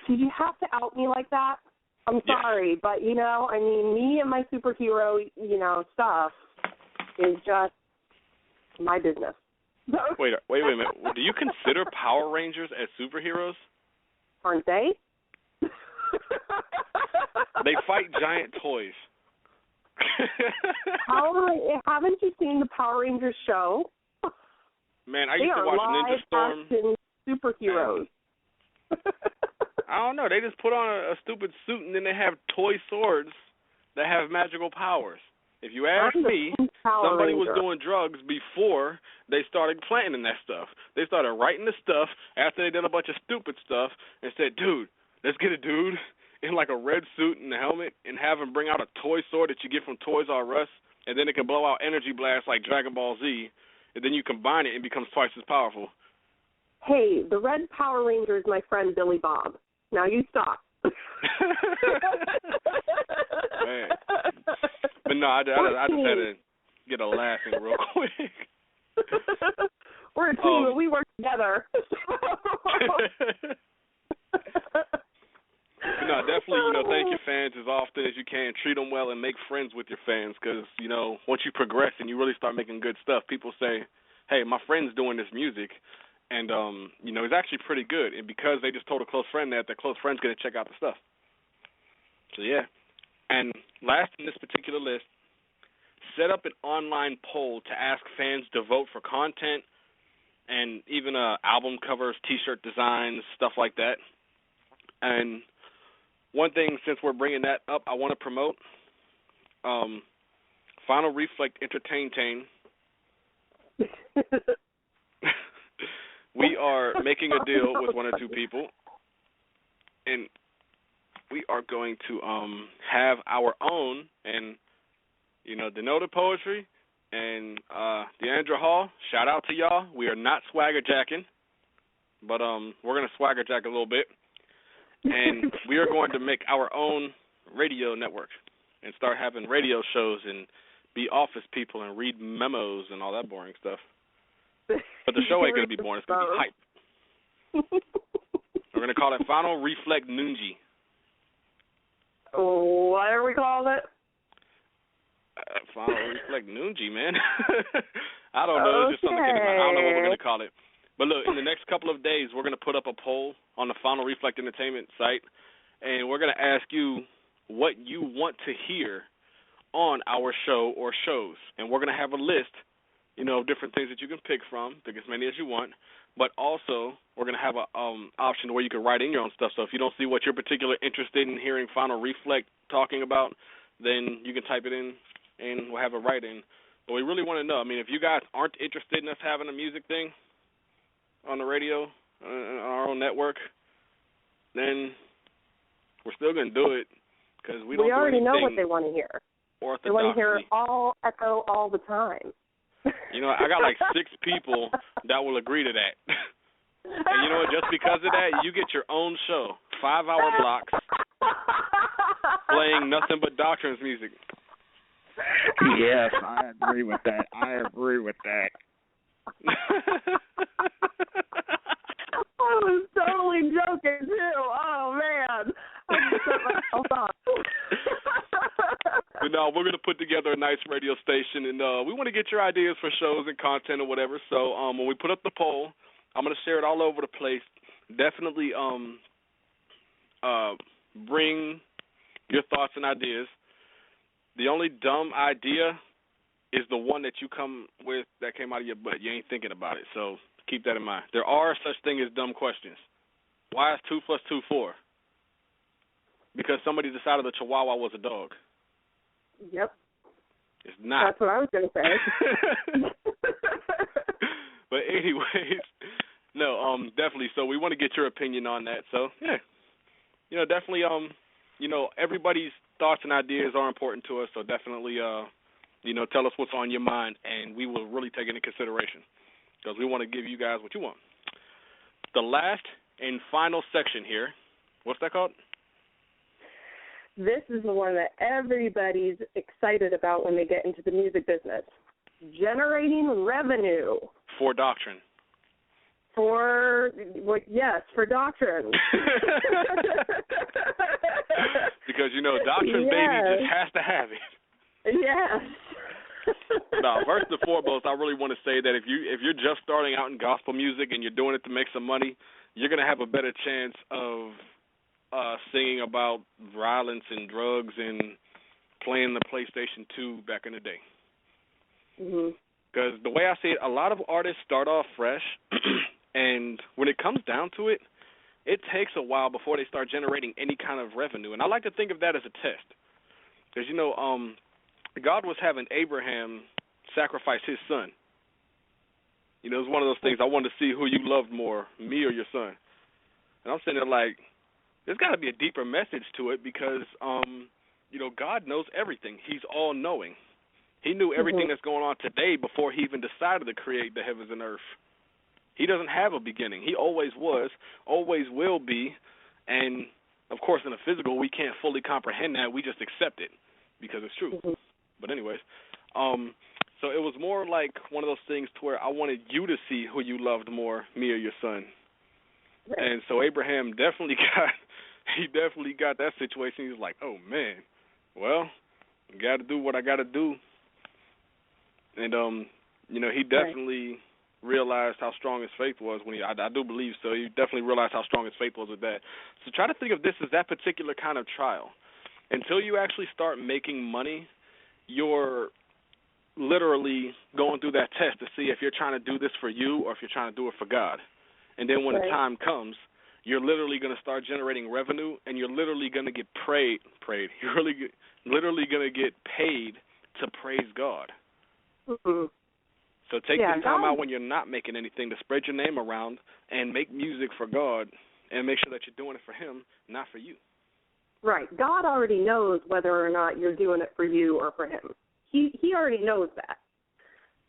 Did you have to out me like that? I'm sorry, but, you know, I mean, me and my superhero, you know, stuff is just my business. Wait a minute. Do you consider Power Rangers as superheroes? Aren't they? They fight giant toys. Haven't you seen the Power Rangers show? Man, I used to watch Ninja Storm. They are live-action superheroes. I don't know. They just put on a stupid suit and then they have toy swords that have magical powers. If you ask me, somebody was doing drugs before they started planning that stuff. They started writing the stuff after they did a bunch of stupid stuff and said, dude, let's get a dude in like a red suit and a helmet and have him bring out a toy sword that you get from Toys R Us, and then it can blow out energy blasts like Dragon Ball Z, and then you combine it and it becomes twice as powerful. Hey, the Red Power Ranger is my friend Billy Bob. Now you stop. Man. But no, I just had to get a laugh in real quick. We're a team and we work together. No, definitely, you know, thank your fans as often as you can. Treat them well and make friends with your fans because, you know, once you progress and you really start making good stuff, people say, hey, my friend's doing this music, and, you know, it's actually pretty good. And because they just told a close friend that, their close friend's going to check out the stuff. So, yeah. And last in this particular list, set up an online poll to ask fans to vote for content and even album covers, T-shirt designs, stuff like that. And one thing, since we're bringing that up, I want to promote Final Reflect Entertain. We are making a deal with one or two people, and we are going to have our own, and, you know, Denoted Poetry and Deandra Hall, shout out to y'all. We are not swagger jacking, but we're going to swagger jack a little bit. And we are going to make our own radio network and start having radio shows and be office people and read memos and all that boring stuff. But the show ain't going to be boring. It's going to be hype. We're going to call it Final Reflect Noonji. What are we calling it? Final Reflect Noonji, man. I don't know. It's just something I don't know what we're going to call it. But look, in the next couple of days, we're going to put up a poll on the Final Reflect Entertainment site, and we're going to ask you what you want to hear on our show or shows. And we're going to have a list, you know, of different things that you can pick from, pick as many as you want. But also, we're going to have an option where you can write in your own stuff. So if you don't see what you're particularly interested in hearing Final Reflect talking about, then you can type it in, and we'll have it right in. But we really want to know. I mean, if you guys aren't interested in us having a music thing on the radio, on our own network, then we're still going to do it because we don't do already know what anything they want to hear. orthodoxy. They want to hear all Echo all the time. You know, I got like 6 people that will agree to that. And you know what? Just because of that, you get your own show, 5-hour blocks, playing nothing but Doctrines music. Yes, I agree with that. I was totally joking too. Oh man, I just set myself up. But no, we're gonna put together a nice radio station, and we want to get your ideas for shows and content or whatever. So when we put up the poll, I'm gonna share it all over the place. Definitely bring your thoughts and ideas. The only dumb idea is the one that you come with that came out of your butt. You ain't thinking about it, so keep that in mind. There are such thing as dumb questions. Why is 2 + 2 4? Because somebody decided the Chihuahua was a dog. Yep. It's not. That's what I was going to say. But anyways, no, definitely. So we want to get your opinion on that. So, yeah, you know, definitely, you know, everybody's thoughts and ideas are important to us. So definitely, you know, tell us what's on your mind, and we will really take it into consideration because we want to give you guys what you want. The last and final section here, what's that called? This is the one that everybody's excited about when they get into the music business. Generating revenue. For doctrine. For doctrine. Because, doctrine, yes. baby, just has to have it. Yes. No, first and foremost, I really want to say that if you're just starting out in gospel music and you're doing it to make some money, you're going to have a better chance of singing about violence and drugs and playing the PlayStation 2 back in the day. Because the way I see it, a lot of artists start off fresh, and when it comes down to it, it takes a while before they start generating any kind of revenue. And I like to think of that as a test. Because, God was having Abraham sacrifice his son. It's one of those things, I wanted to see who you loved more, me or your son. And I'm sitting there like, there's got to be a deeper message to it because, God knows everything. He's all-knowing. He knew everything that's going on today before he even decided to create the heavens and earth. He doesn't have a beginning. He always was, always will be, and, of course, in the physical, we can't fully comprehend that. We just accept it because it's true. But anyways, so it was more like one of those things to where I wanted you to see who you loved more, me or your son. Right. And so Abraham definitely got that situation. He was like, oh, man, well, I got to do what I got to do. And, he definitely realized how strong his faith was when I do believe so. He definitely realized how strong his faith was with that. So try to think of this as that particular kind of trial. Until you actually start making money, you're literally going through that test to see if you're trying to do this for you or if you're trying to do it for God. And then when the time comes, you're literally going to start generating revenue, and you're literally going to get prayed. You're literally going to get paid to praise God. So take this time out when you're not making anything to spread your name around and make music for God and make sure that you're doing it for Him, not for you. Right. God already knows whether or not you're doing it for you or for Him. He already knows that.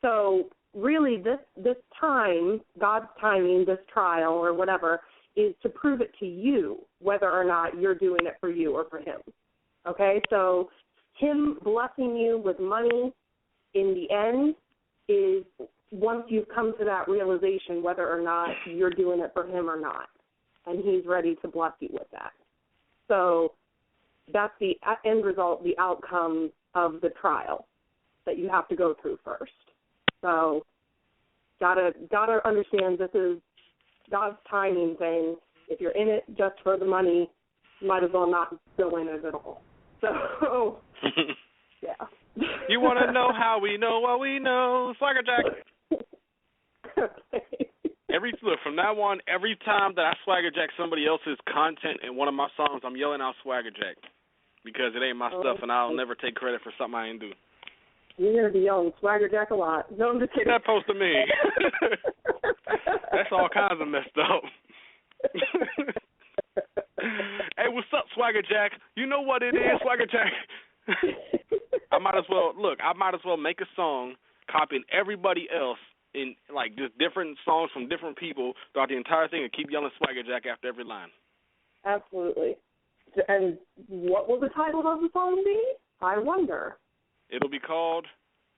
So really this time, God's timing, this trial or whatever, is to prove it to you whether or not you're doing it for you or for Him. Okay? So Him blessing you with money in the end is once you've come to that realization whether or not you're doing it for Him or not. And He's ready to bless you with that. So that's the end result, the outcome of the trial that you have to go through first. So gotta understand this is God's timing thing. If you're in it just for the money, you might as well not go in it at all. So, yeah. You want to know how we know what we know? Swagger Jack. Okay. From now on, every time that I Swagger Jack somebody else's content in one of my songs, I'm yelling out Swagger Jack because it ain't my stuff, and I'll never take credit for something I ain't do. You're going to be yelling Swagger Jack a lot. No, I'm just kidding. That supposed to mean? That's all kinds of messed up. Hey, what's up, Swagger Jack? You know what it is, Swagger Jack? I might as well make a song copying everybody else in like just different songs from different people throughout the entire thing and keep yelling Swagger Jack after every line. Absolutely. And what will the title of the song be? I wonder. It'll be called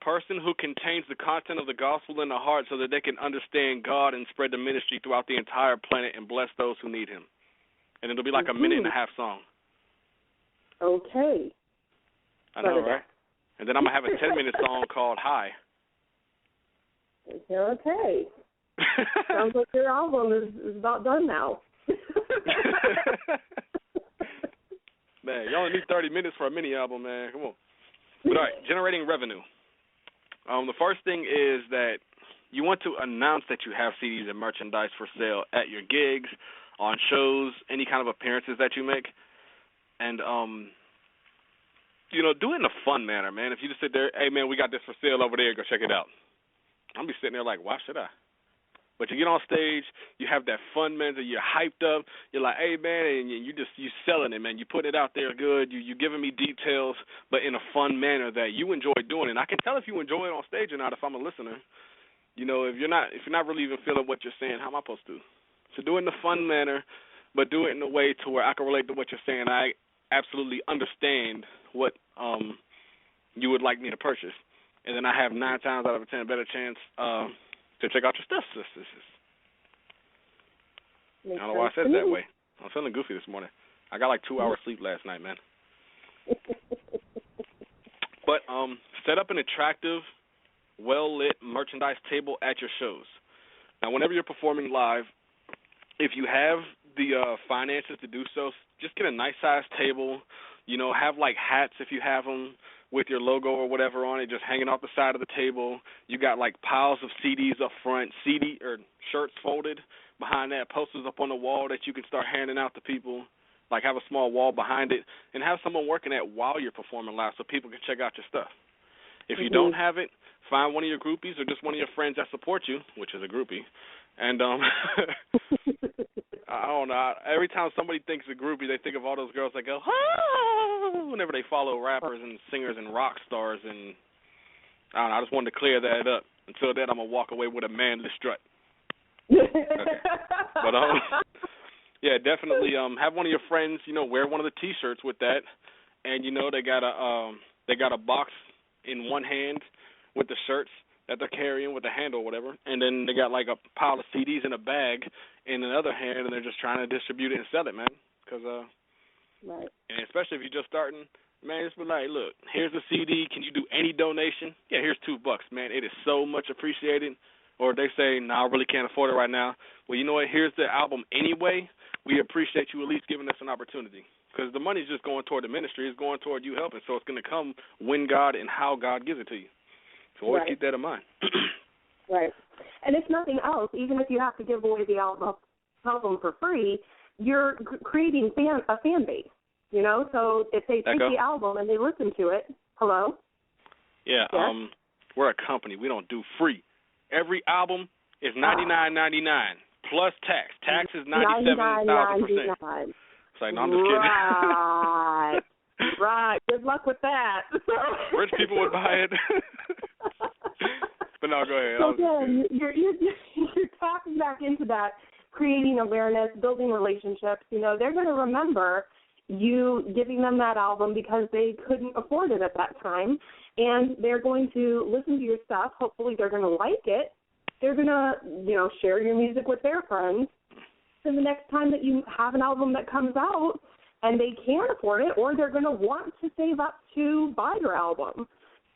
Person Who Contains the Content of the Gospel in the Heart so that they can understand God and spread the ministry throughout the entire planet and bless those who need Him. And it'll be like a minute-and-a-half song. Okay. I know, right? And then I'm going to have a 10-minute song called Hi. Okay. Sounds like your album is about done now. Man, you only need 30 minutes for a mini album, man. Come on. But all right, generating revenue. The first thing is that you want to announce that you have CDs and merchandise for sale at your gigs, on shows, any kind of appearances that you make. And, do it in a fun manner, man. If you just sit there, hey, man, we got this for sale over there, go check it out. I'll be sitting there like, why should I? But you get on stage, you have that fun, man, that you're hyped up. You're like, hey, man, and you selling it, man. You putting it out there good. You giving me details, but in a fun manner that you enjoy doing it. And I can tell if you enjoy it on stage or not if I'm a listener. If you're not really even feeling what you're saying, how am I supposed to? So do it in a fun manner, but do it in a way to where I can relate to what you're saying. absolutely understand what you would like me to purchase, and then I have 9 times out of 10 a better chance to check out your stuff. I don't know why I said it that way. I'm feeling goofy this morning. I got like 2 hours sleep last night, man. But set up an attractive, well-lit merchandise table at your shows. Now, whenever you're performing live, if you have the finances to do so, just get a nice-sized table. You know, have like hats if you have them with your logo or whatever on it, just hanging off the side of the table. You got like piles of CDs up front, CD or shirts folded behind that, posters up on the wall that you can start handing out to people. Like have a small wall behind it, and have someone working at while you're performing live so people can check out your stuff. If you don't have it, find one of your groupies or just one of your friends that support you, which is a groupie. And I don't know. Every time somebody thinks a groupie, they think of all those girls that go, ah, whenever they follow rappers and singers and rock stars. And I don't know. I just wanted to clear that up. Until then, I'm going to walk away with a manly strut. Okay. But yeah, definitely have one of your friends, you know, wear one of the T-shirts with that, and you know they got a box in one hand with the shirts that they're carrying with the handle or whatever, and then they got like a pile of CDs in a bag in another hand, and they're just trying to distribute it and sell it, man. Cause right. And especially if you're just starting, man, just be like, look, here's the CD. Can you do any donation? Yeah, here's $2, man. It is so much appreciated. Or they say, no, I really can't afford it right now. Well, you know what? Here's the album anyway. We appreciate you at least giving us an opportunity. Because the money's just going toward the ministry. It's going toward you helping. So it's going to come when God and how God gives it to you. So always keep that in mind. Right. And if nothing else, even if you have to give away the album for free, you're creating a fan base, you know? So if they take the album and they listen to it, hello? Yeah, yes? We're a company. We don't do free. Every album is $99.99 plus tax. Tax is 97,000%. It's like, no, I'm just kidding. Right. Right. Good luck with that. Rich people would buy it. But no, go ahead. So again, you're tapping back into that, creating awareness, building relationships. You know, they're going to remember you giving them that album because they couldn't afford it at that time. And they're going to listen to your stuff. Hopefully they're going to like it. They're going to, you know, share your music with their friends. And the next time that you have an album that comes out and they can't afford it, or they're going to want to save up to buy your album.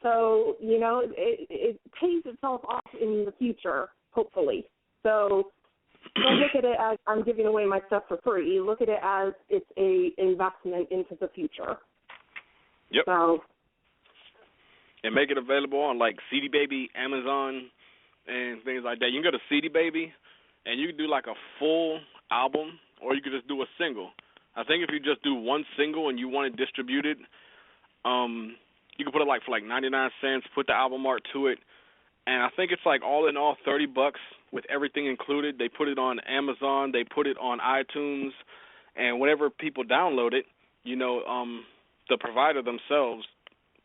So, you know, it pays itself off in the future, hopefully. So don't look at it as I'm giving away my stuff for free. Look at it as it's a investment into the future. Yep. So, and make it available on, like, CD Baby, Amazon, and things like that. You can go to CD Baby, and you can do, like, a full album, or you can just do a single. I think if you just do one single and you want it distributed, you can put it, like, for, like, 99 cents, put the album art to it, and I think it's, like, all in all $30 with everything included. They put it on Amazon. They put it on iTunes, and whenever people download it, you know, the provider themselves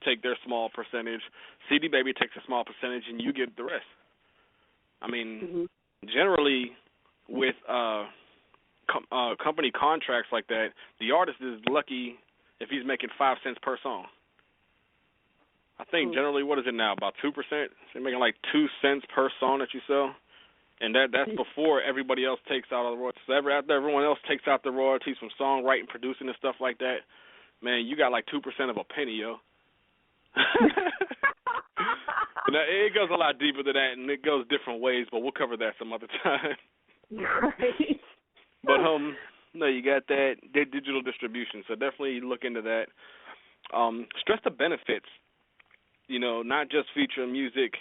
take their small percentage. CD Baby takes a small percentage, and you get the rest. I mean, generally with company contracts like that, the artist is lucky if he's making 5 cents per song. I think generally, what is it now, about 2%? They're making like 2 cents per song that you sell, and that's before everybody else takes out all the royalties. So after everyone else takes out the royalties from songwriting, producing, and stuff like that, man, you got like 2% of a penny, yo. Now, it goes a lot deeper than that, and it goes different ways, but we'll cover that some other time. Right. But no, you got that digital distribution, so definitely look into that. Stress the benefits. You know, not just feature music,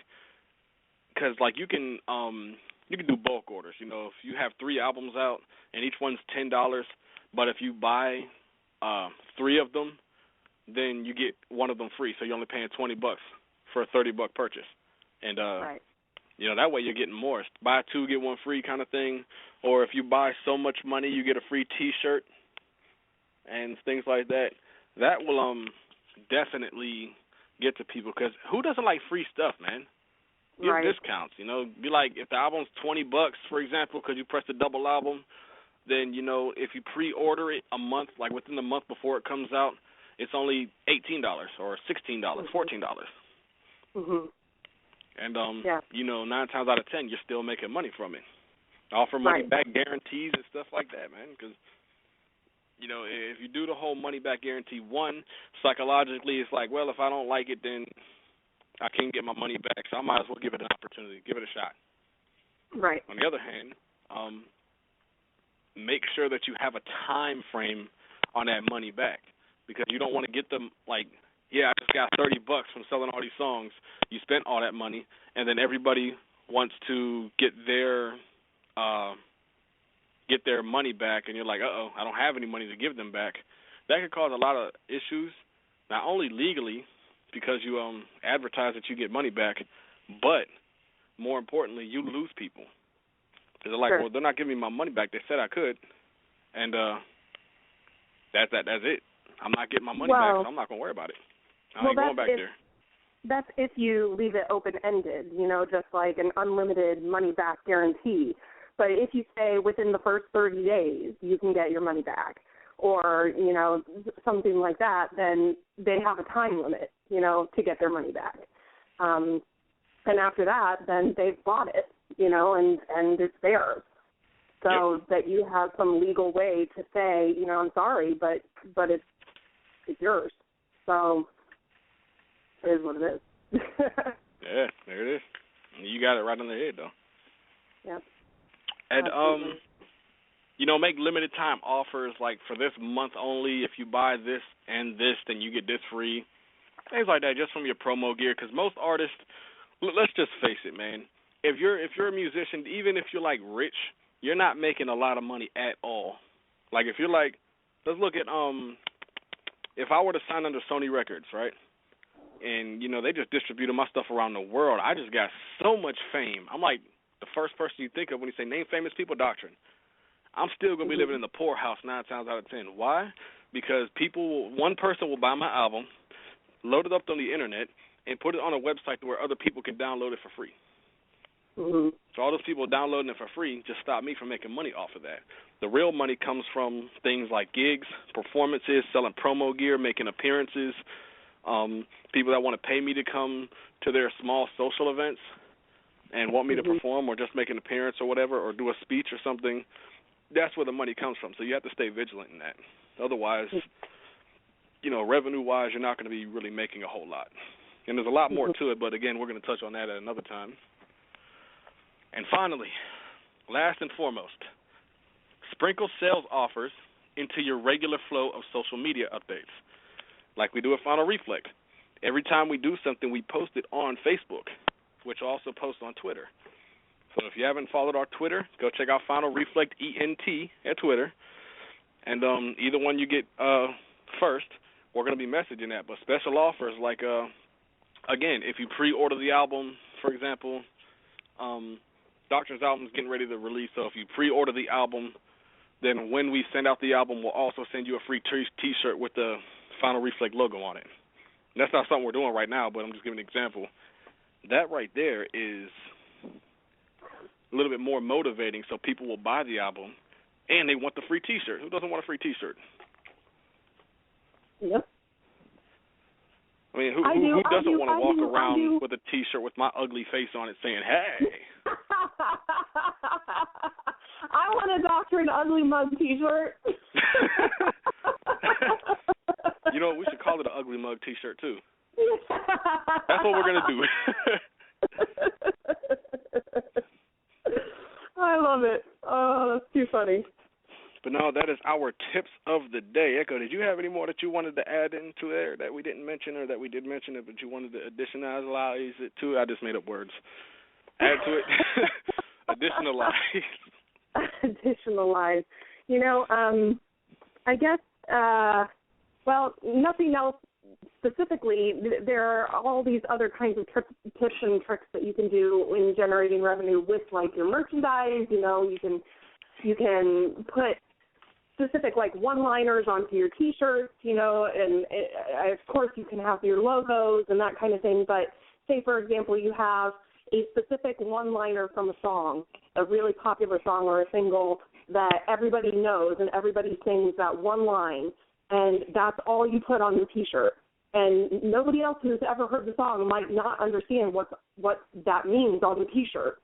because like you can do bulk orders. You know, if you have 3 albums out and each one's $10, but if you buy 3 of them, then you get one of them free. So you're only paying $20 for a $30 purchase, and right. You know, that way you're getting more. Buy 2, get 1 free kind of thing. Or if you buy so much money, you get a free T-shirt and things like that. That will definitely get to people, because who doesn't like free stuff, man? Give discounts, you know. Be like, if the album's $20, for example, because you pressed a double album, then, if you pre-order it a month, like within the month before it comes out, it's only $18 or $16, $14. Mhm. And 9 times out of 10, you're still making money from it. Offer money back guarantees and stuff like that, man. Because if you do the whole money back guarantee, one, psychologically, it's like, well, if I don't like it, then I can't get my money back, so I might as well give it an opportunity, give it a shot. Right. On the other hand, make sure that you have a time frame on that money back, because you don't want to get them like, I just got $30 from selling all these songs. You spent all that money, and then everybody wants to get their money back, and you're like, I don't have any money to give them back. That could cause a lot of issues, not only legally because you advertise that you get money back, but more importantly, you lose people. Because they're like, well, they're not giving me my money back. They said I could, and that's it. I'm not getting my money back, so I'm not going to worry about it. I ain't going back there. That's if you leave it open-ended, just like an unlimited money-back guarantee. But if you say within the first 30 days you can get your money back, or, something like that, then they have a time limit, to get their money back. And after that, then they've bought it, and it's theirs. So that you have some legal way to say, I'm sorry, but it's yours. So it is what it is. Yeah, there it is. You got it right on the head, though. Yep. And make limited time offers, like for this month only. If you buy this and this, then you get this free. Things like that, just from your promo gear. Because most artists, let's just face it, man. If you're a musician, even if you're like rich, you're not making a lot of money at all. Like if you're like, let's look at if I were to sign under Sony Records, right? And they just distributed my stuff around the world. I just got so much fame. I'm like the first person you think of when you say name famous people, Doctrine. I'm still gonna be living in the poorhouse 9 times out of 10. Why? Because one person will buy my album, load it up on the internet, and put it on a website where other people can download it for free. Mm-hmm. So all those people downloading it for free just stop me from making money off of that. The real money comes from things like gigs, performances, selling promo gear, making appearances, people that want to pay me to come to their small social events and want me to perform or just make an appearance or whatever, or do a speech or something. That's where the money comes from. So you have to stay vigilant in that. Otherwise, revenue-wise, you're not going to be really making a whole lot. And there's a lot more to it, but again, we're going to touch on that at another time. And finally, last and foremost, sprinkle sales offers into your regular flow of social media updates, like we do at Final Reflect. Every time we do something, we post it on Facebook, which also posts on Twitter. So if you haven't followed our Twitter, go check out Final Reflect ENT at Twitter. And either one you get first, we're going to be messaging that. But special offers like, again, if you pre-order the album, for example, Doctrine's album is getting ready to release. So if you pre-order the album, then when we send out the album, we'll also send you a free T-shirt with the Final Reflect logo on it. And that's not something we're doing right now, but I'm just giving an example. That right there is a little bit more motivating, so people will buy the album, and they want the free T-shirt. Who doesn't want a free T-shirt? Yep. I mean, who doesn't want to walk around with a T-shirt with my ugly face on it saying, hey? I want a Doctrine Ugly Mug T-shirt. We should call it an Ugly Mug T-shirt, too. That's what we're going to do. I love it. Oh, that's too funny. But no, that is our tips of the day. Echo, did you have any more that you wanted to add into there that we didn't mention, or that we did mention it, but you wanted to additionalize it to it? I just made up words. Add to it. Additionalize. Additionalize. I guess, nothing else specifically. There are all these other kinds of tips and tricks that you can do in generating revenue with, like, your merchandise. You can put specific, like, one-liners onto your T-shirts, and of course you can have your logos and that kind of thing. But say, for example, you have a specific one-liner from a song, a really popular song or a single, that everybody knows and everybody sings that one line, and that's all you put on your T-shirt. And nobody else who's ever heard the song might not understand what that means on the T-shirt.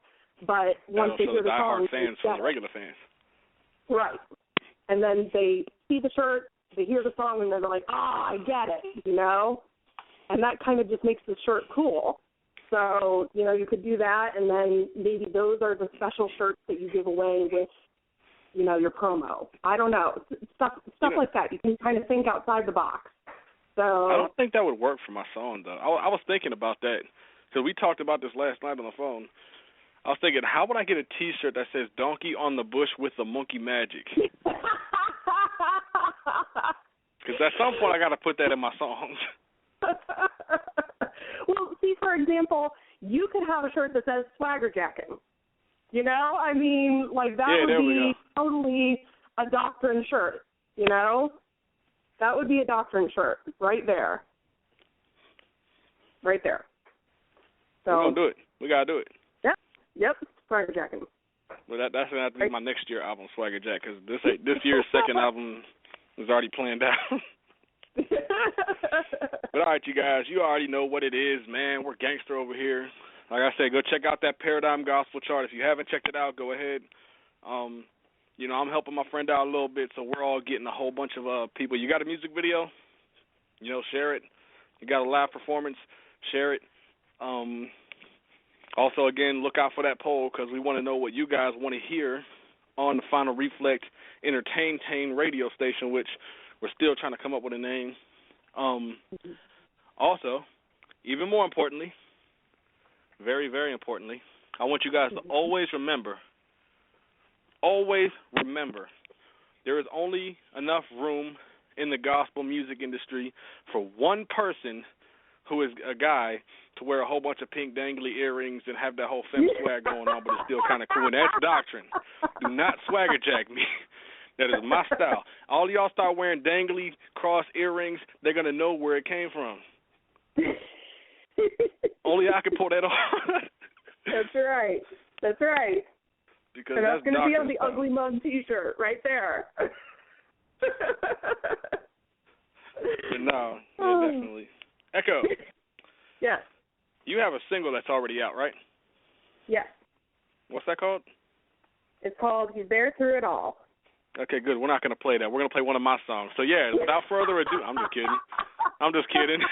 But once they hear the song, fans for the regular fans. Right. And then they see the shirt, they hear the song, and they're like, I get it, you know? And that kind of just makes the shirt cool. So, you know, you could do that, and then maybe those are the special shirts that you give away with, you know, your promo. I don't know. Stuff like that. You can kind of think outside the box. So I don't think that would work for my song, though. I was thinking about that because we talked about this last night on the phone. I was thinking, how would I get a T-shirt that says "Donkey on the Bush with the Monkey Magic"? Because at some point I got to put that in my songs. Well, see, for example, you could have a shirt that says "Swagger Jacking." You know, I mean, like that would be totally a Doctrine shirt. You know, that would be a Doctrine shirt right there. Right there. So we're gonna do it. We gotta do it. Yep, Swagger Jacking. Well, that's gonna have to be my next year album, Swagger Jack, because this year's second album is already planned out. But all right, you guys, you already know what it is, man. We're gangster over here. Like I said, go check out that Paradigm Gospel chart. If you haven't checked it out, go ahead. You know, I'm helping my friend out a little bit, so we're all getting a whole bunch of people. You got a music video? You know, share it. You got a live performance? Share it. Also, again, look out for that poll because we want to know what you guys want to hear on the Final Reflect Entertain radio station, which we're still trying to come up with a name. Also, even more importantly, very, very importantly, I want you guys to always remember, there is only enough room in the gospel music industry for one person who is a guy to wear a whole bunch of pink dangly earrings and have that whole femme swag going on, but it's still kind of cool. And that's Doctrine. Do not swagger jack me. That is my style. All y'all start wearing dangly cross earrings, they're going to know where it came from. Only I can pull that off. That's right. That's right. Because and that's going to be on the style. Ugly Mug T-shirt right there. But no, yeah, definitely. Echo. Yes. You have a single that's already out, right? Yes. What's that called? It's called He's There Through It All. Okay, good. We're not going to play that. We're going to play one of my songs. So, yeah, without further ado, I'm just kidding.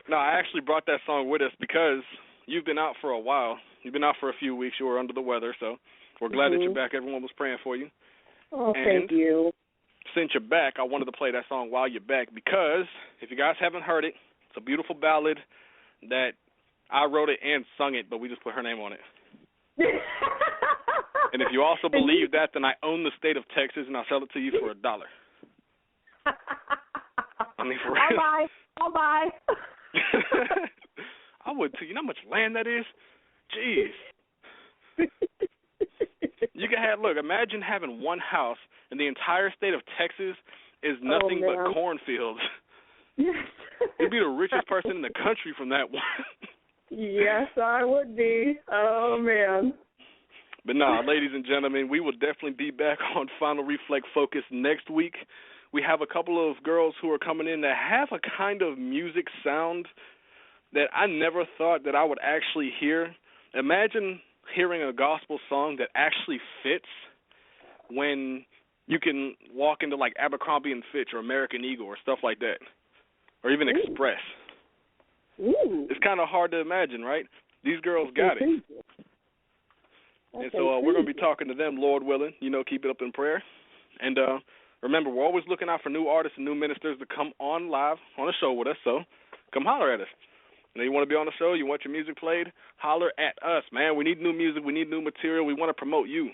No, I actually brought that song with us because you've been out for a while. You've been out for a few weeks. You were under the weather, so we're glad that you're back. Everyone was praying for you. Oh, thank you. Since you're back, I wanted to play that song while you're back because if you guys haven't heard it, it's a beautiful ballad that I wrote it and sung it, but we just put her name on it. And if you also believe that, then I own the state of Texas, and I'll sell it to you for $1. I mean, for real. I'll buy. I would too. You know how much land that is? Jeez. You can have, look, imagine having one house and the entire state of Texas is nothing but cornfields. Yes. You'd be the richest person in the country from that one. Yes, I would be. Oh, man. But no, ladies and gentlemen, we will definitely be back on Final Reflect Focus next week. We have a couple of girls who are coming in that have a kind of music sound that I never thought that I would actually hear. Imagine hearing a gospel song that actually fits when you can walk into like Abercrombie and Fitch or American Eagle or stuff like that, or even Express. Ooh. It's kind of hard to imagine, right? These girls got it. And so we're going to be talking to them, Lord willing. You know, keep it up in prayer. And remember, we're always looking out for new artists and new ministers to come on live on a show with us, so come holler at us. You know, you want to be on the show, you want your music played, holler at us, man. We need new music, we need new material, we want to promote you.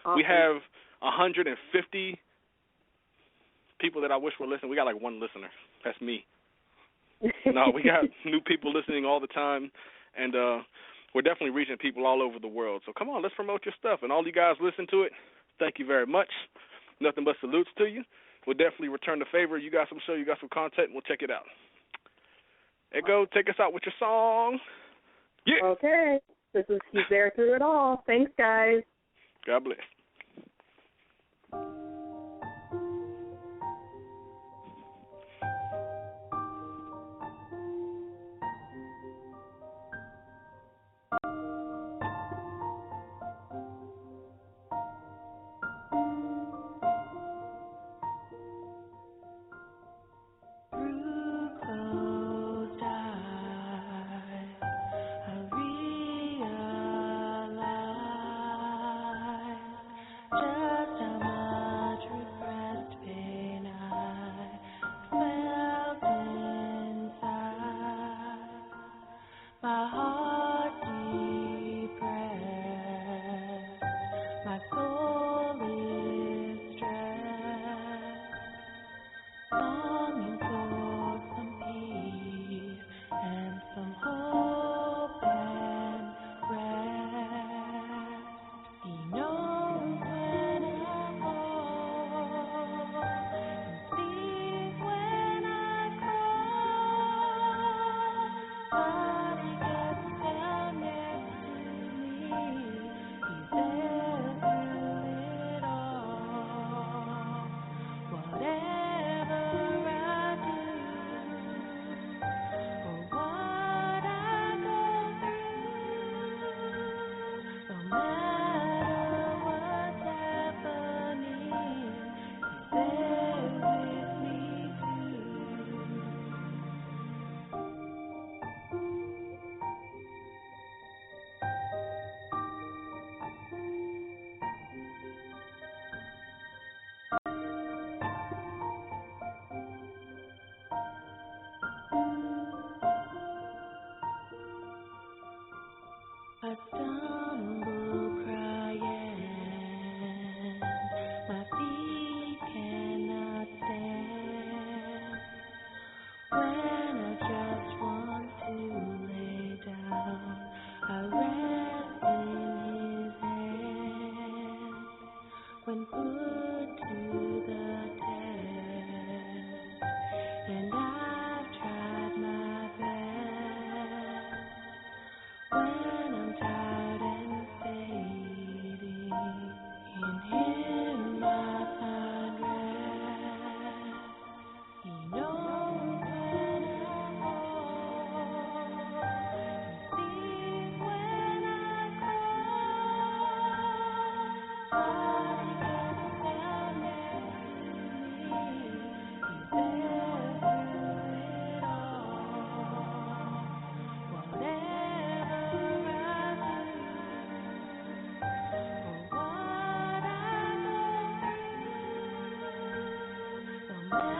Awesome. We have 150 people that I wish were listening. We got like one listener. That's me. No, we got new people listening all the time, and we're definitely reaching people all over the world. So come on, let's promote your stuff. And all you guys listen to it, thank you very much. Nothing but salutes to you. We'll definitely return the favor. You got some show, you got some content, and we'll check it out. Ego, take us out with your song. Yeah. Okay. He's there through it all. Thanks, guys. God bless. I stumble crying, my feet cannot stand. When I just want to lay down, I rest in his hand. When put to the test, and I've tried my best. When I'm tired and fading, in him I find rest. He knows when I'm lost, he sees when I cry. But he gets down next to me, he's there through it all. Whatever I do, or what I go through, no matter